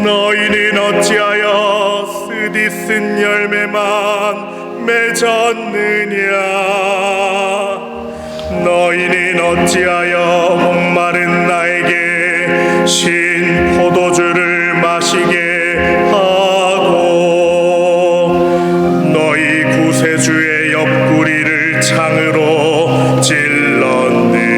너희는 어찌하여 쓰디쓴 열매만 맺었느냐. 너희는 어찌하여 목마른 나에게 신 포도주를 마시게 하고 너희 구세주의 옆구리를 창으로 찔렀느냐.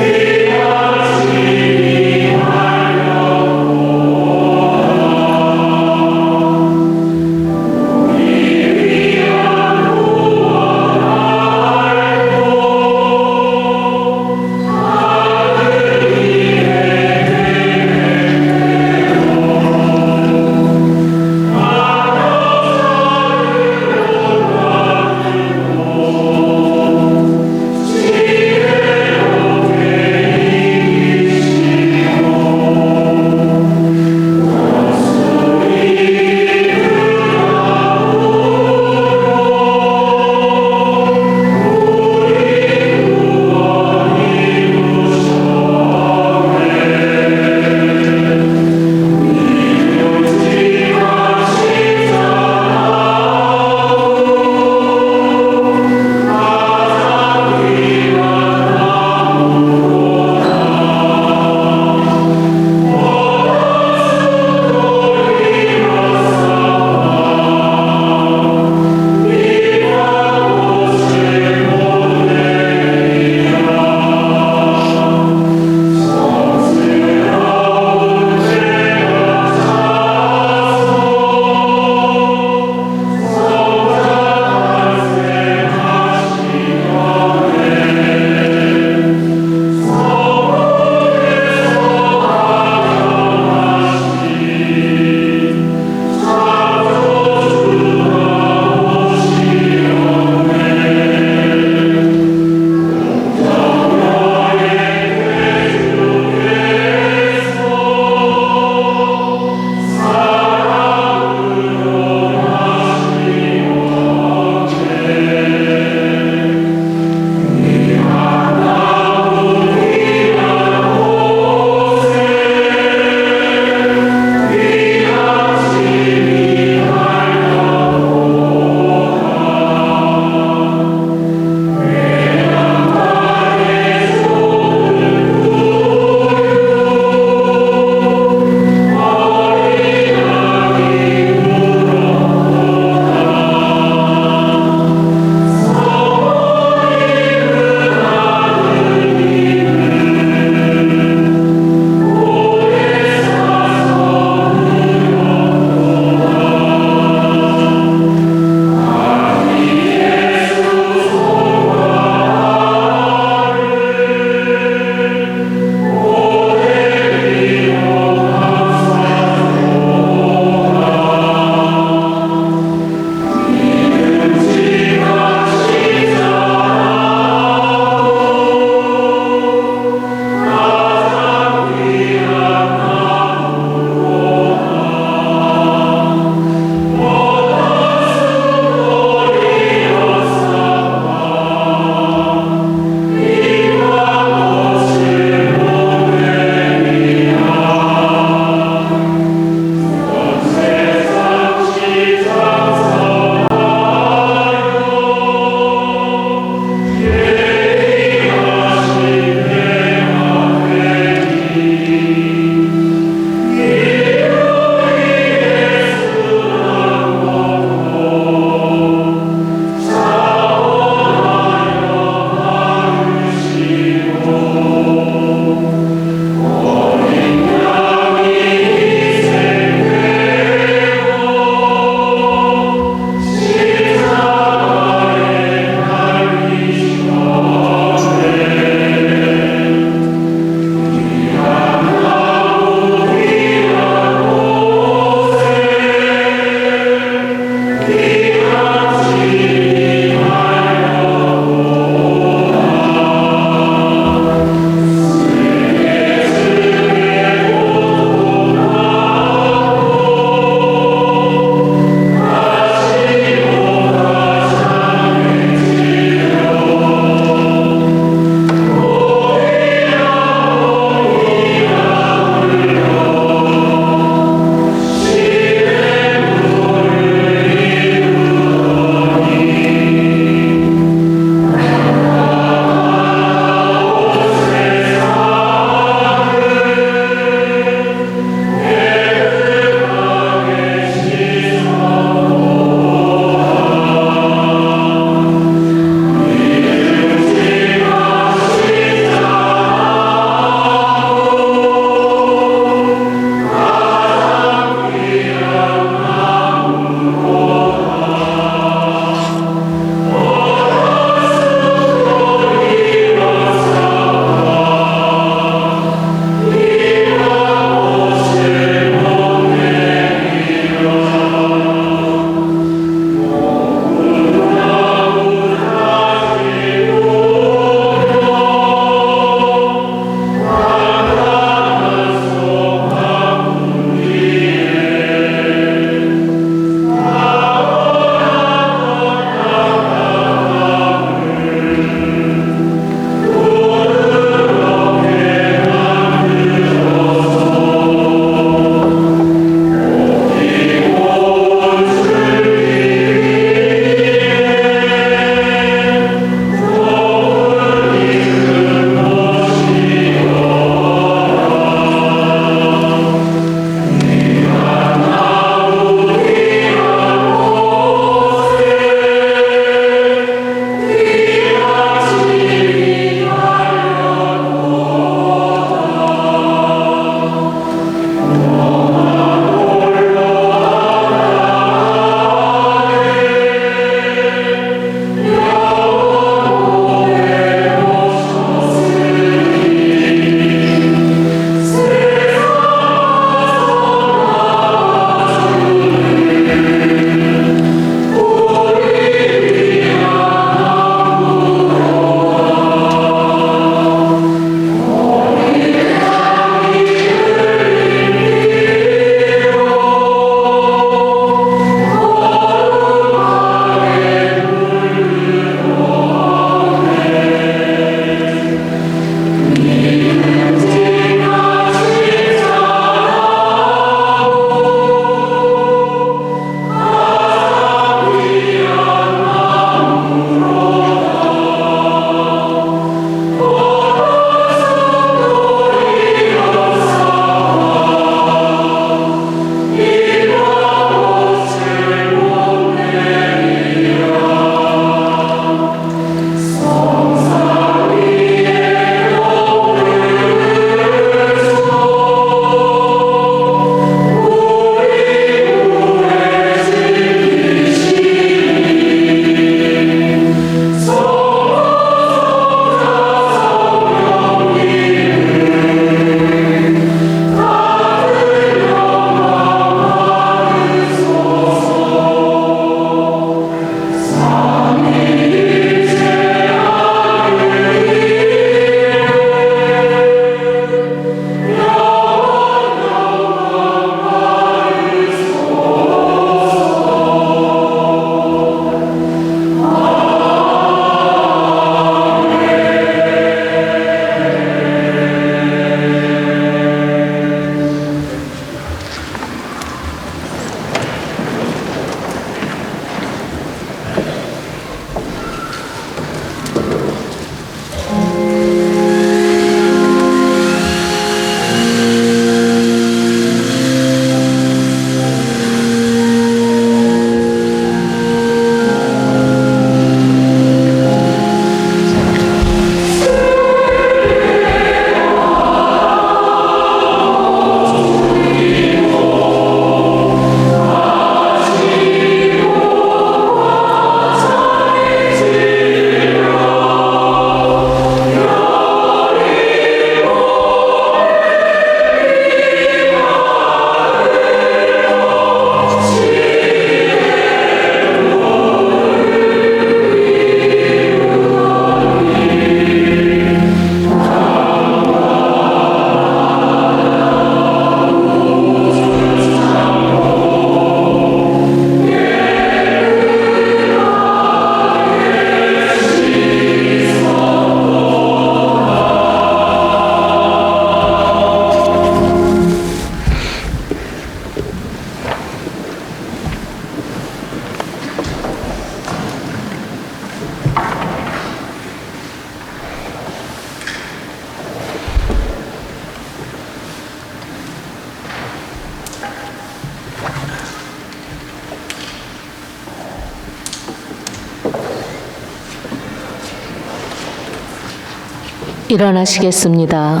일어나시겠습니다.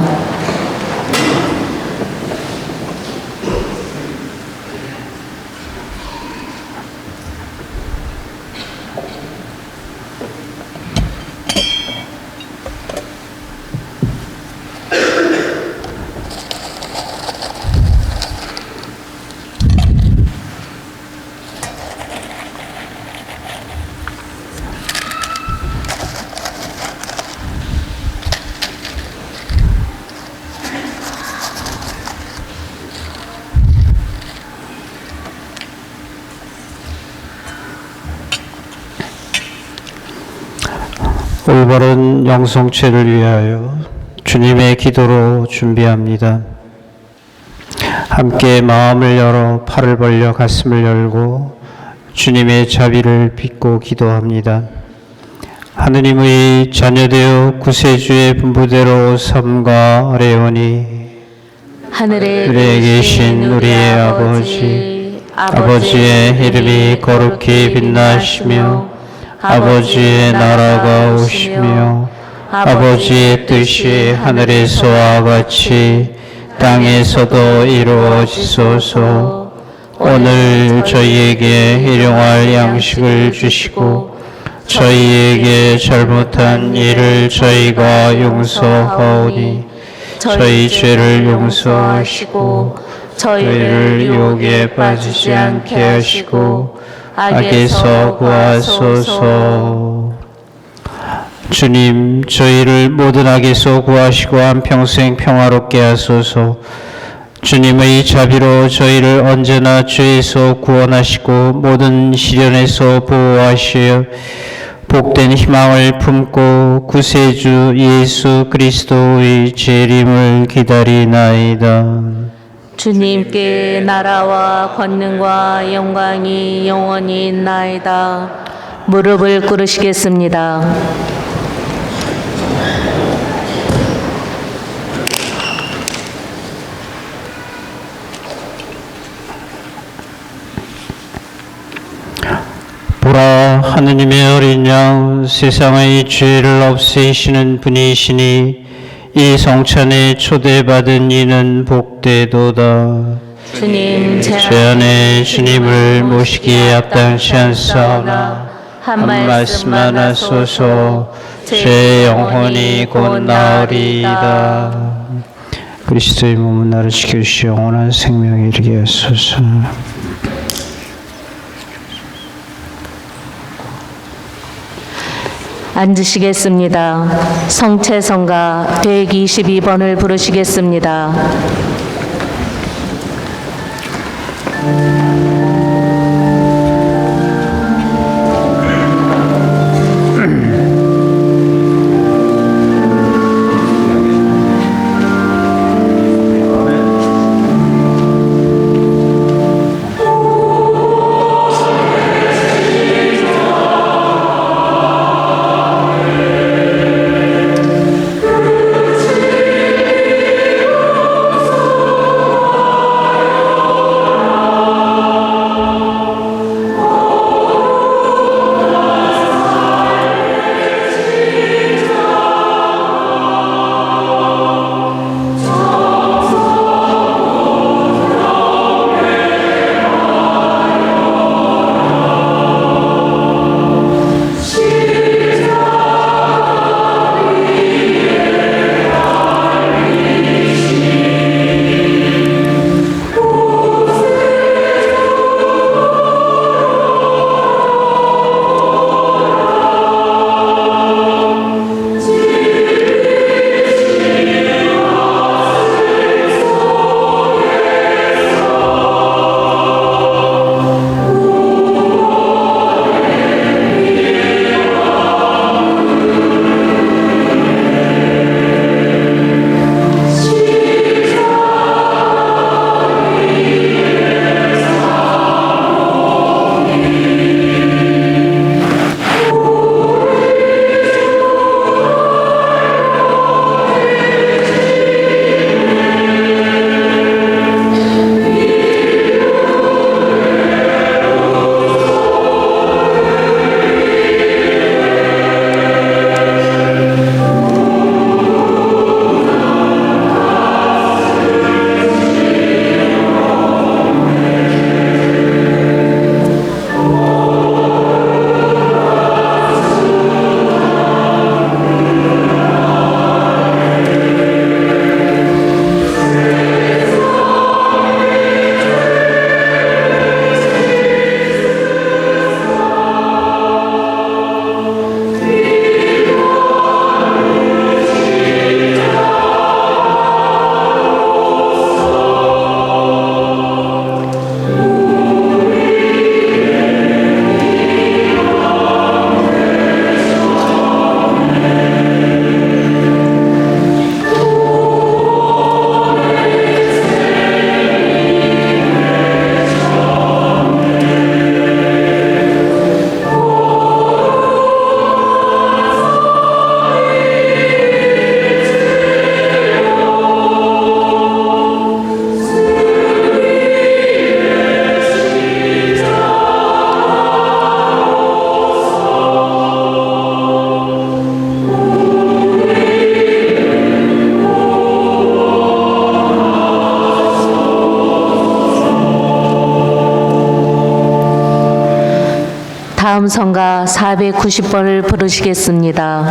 올바른 영성체를 위하여 주님의 기도로 준비합니다. 함께 마음을 열어 팔을 벌려 가슴을 열고 주님의 자비를 빚고 기도합니다. 하느님의 자녀되어 구세주의 분부대로 삼가 아뢰오니 하늘에 계신 우리의 아버지의 이름이 거룩히 빛나시며 아버지의 나라가 오시며 아버지의 뜻이 하늘에서와 같이 땅에서도 이루어지소서. 오늘 저희에게 일용할 양식을 주시고 저희에게 잘못한 일을 저희가 용서하오니 저희 죄를 용서하시고 저희를 유혹에 빠지지 않게 하시고 악에서 구하소서. 주님, 저희를 모든 악에서 구하시고 한평생 평화롭게 하소서. 주님의 자비로 저희를 언제나 죄에서 구원하시고 모든 시련에서 보호하시어 복된 희망을 품고 구세주 예수 그리스도의 재림을 기다리나이다. 주님께 나라와 권능과 영광이 영원히 있나이다. 무릎을 꿇으시겠습니다. 보라, 하느님의 어린 양, 세상의 죄를 없애시는 분이시니 이 성찬에 초대받은 이는 복되도다. 주님, 제 안에 주님을 모시기에 합당치 않사오나 한 말씀만 하소서. 제 영혼이 곧 나으리이다. 그리스도의 몸은 나를 지켜주시 영원한 생명에 이르게 하소서. 앉으시겠습니다. 성채성가 122번을 부르시겠습니다. 다음 성가 490번을 부르시겠습니다.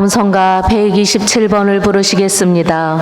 다음 성가 127번을 부르시겠습니다.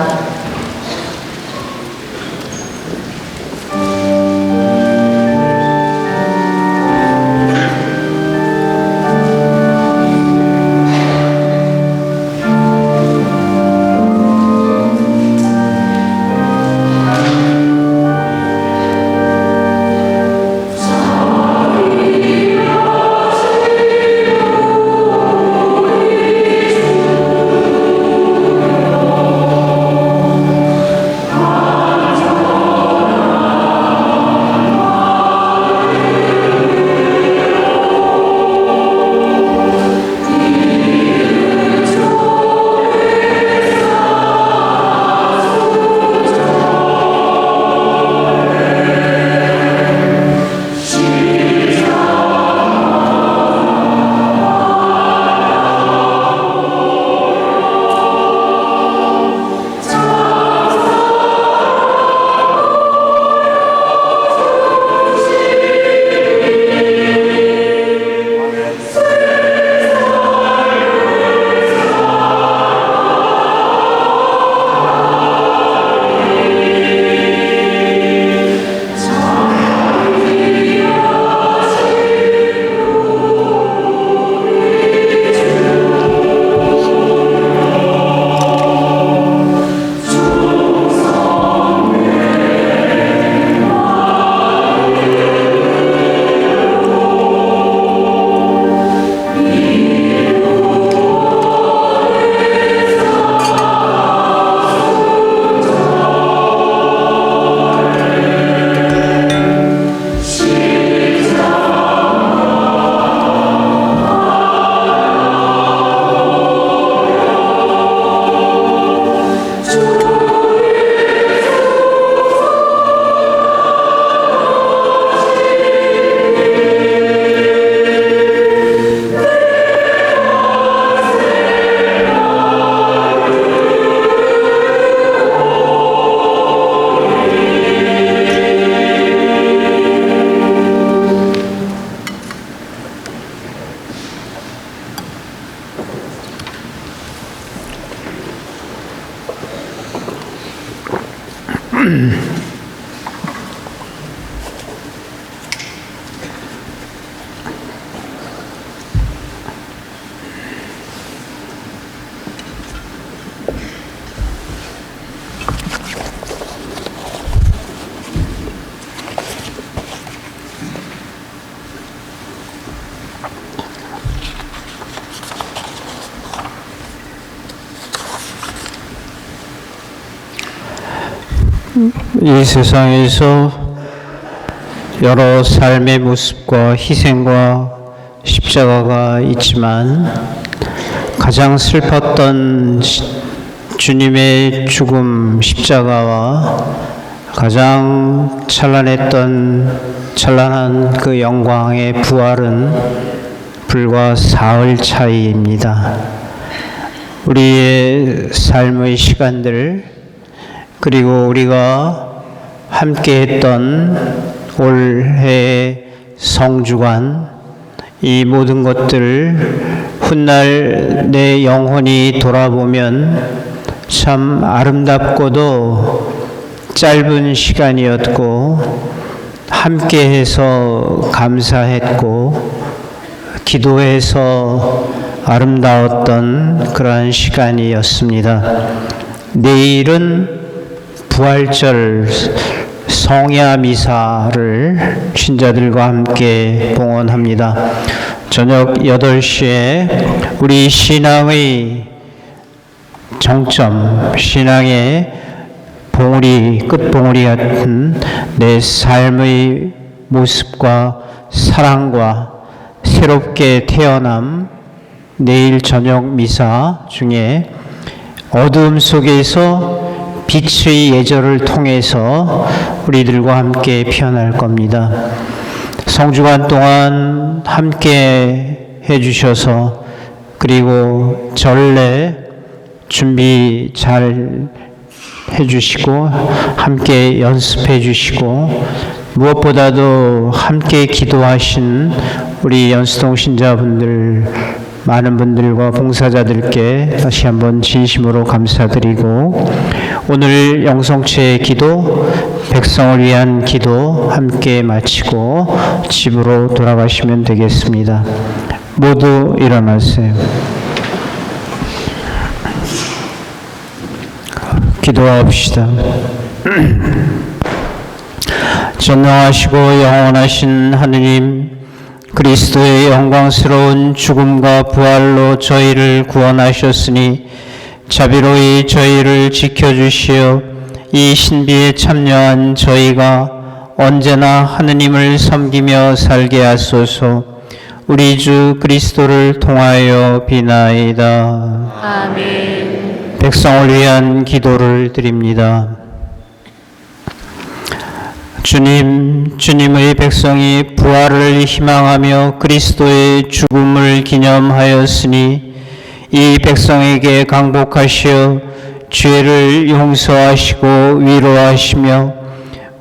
이 세상에서 여러 삶의 모습과 희생과 십자가가 있지만 가장 슬펐던 주님의 죽음 십자가와 가장 찬란한 그 영광의 부활은 불과 사흘 차이입니다. 우리의 삶의 시간들 그리고 우리가 함께했던 올해의 성주간 이 모든 것들을 훗날 내 영혼이 돌아보면 참 아름답고도 짧은 시간이었고 함께해서 감사했고 기도해서 아름다웠던 그러한 시간이었습니다. 내일은 부활절 성야 미사를 신자들과 함께 봉헌합니다. 저녁 8시에 우리 신앙의 정점, 신앙의 봉우리, 끝봉우리 같은 내 삶의 모습과 사랑과 새롭게 태어남 내일 저녁 미사 중에 어두움 속에서 빛의 예절을 통해서 우리들과 함께 피어날 겁니다. 성주간 동안 함께 해주셔서 그리고 전례 준비 잘 해주시고 함께 연습해 주시고 무엇보다도 함께 기도하신 우리 연수동 신자분들 많은 분들과 봉사자들께 다시 한번 진심으로 감사드리고 오늘 영성체의 기도, 백성을 위한 기도 함께 마치고 집으로 돌아가시면 되겠습니다. 모두 일어나세요. 기도합시다. 전능하시고 영원하신 하느님, 그리스도의 영광스러운 죽음과 부활로 저희를 구원하셨으니 자비로이 저희를 지켜주시어 이 신비에 참여한 저희가 언제나 하느님을 섬기며 살게 하소서. 우리 주 그리스도를 통하여 비나이다. 아멘. 백성을 위한 기도를 드립니다. 주님의 백성이 부활을 희망하며 그리스도의 죽음을 기념하였으니 이 백성에게 강복하시어 죄를 용서하시고 위로하시며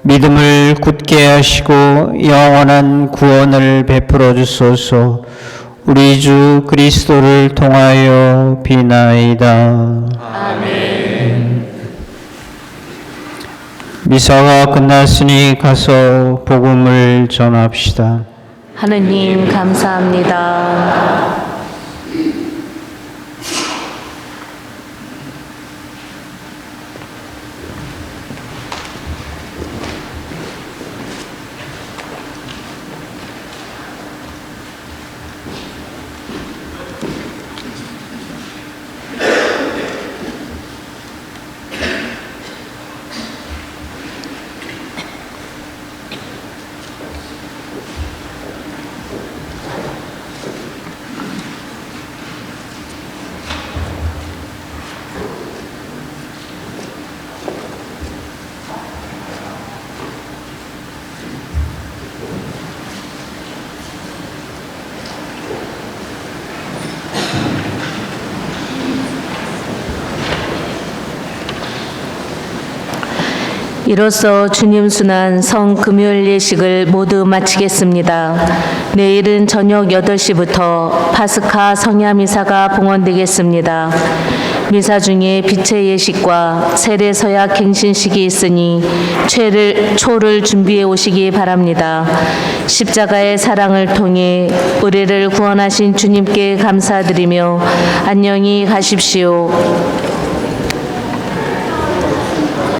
믿음을 굳게 하시고 영원한 구원을 베풀어 주소서. 우리 주 그리스도를 통하여 비나이다. 아멘. 미사가 끝났으니 가서 복음을 전합시다. 하느님 감사합니다. 이로써 주님 순환 성금요일 예식을 모두 마치겠습니다. 내일은 저녁 8시부터 파스카 성야미사가 봉헌되겠습니다. 미사 중에 빛의 예식과 세례 서약 갱신식이 있으니 초를 준비해 오시기 바랍니다. 십자가의 사랑을 통해 우리를 구원하신 주님께 감사드리며 안녕히 가십시오.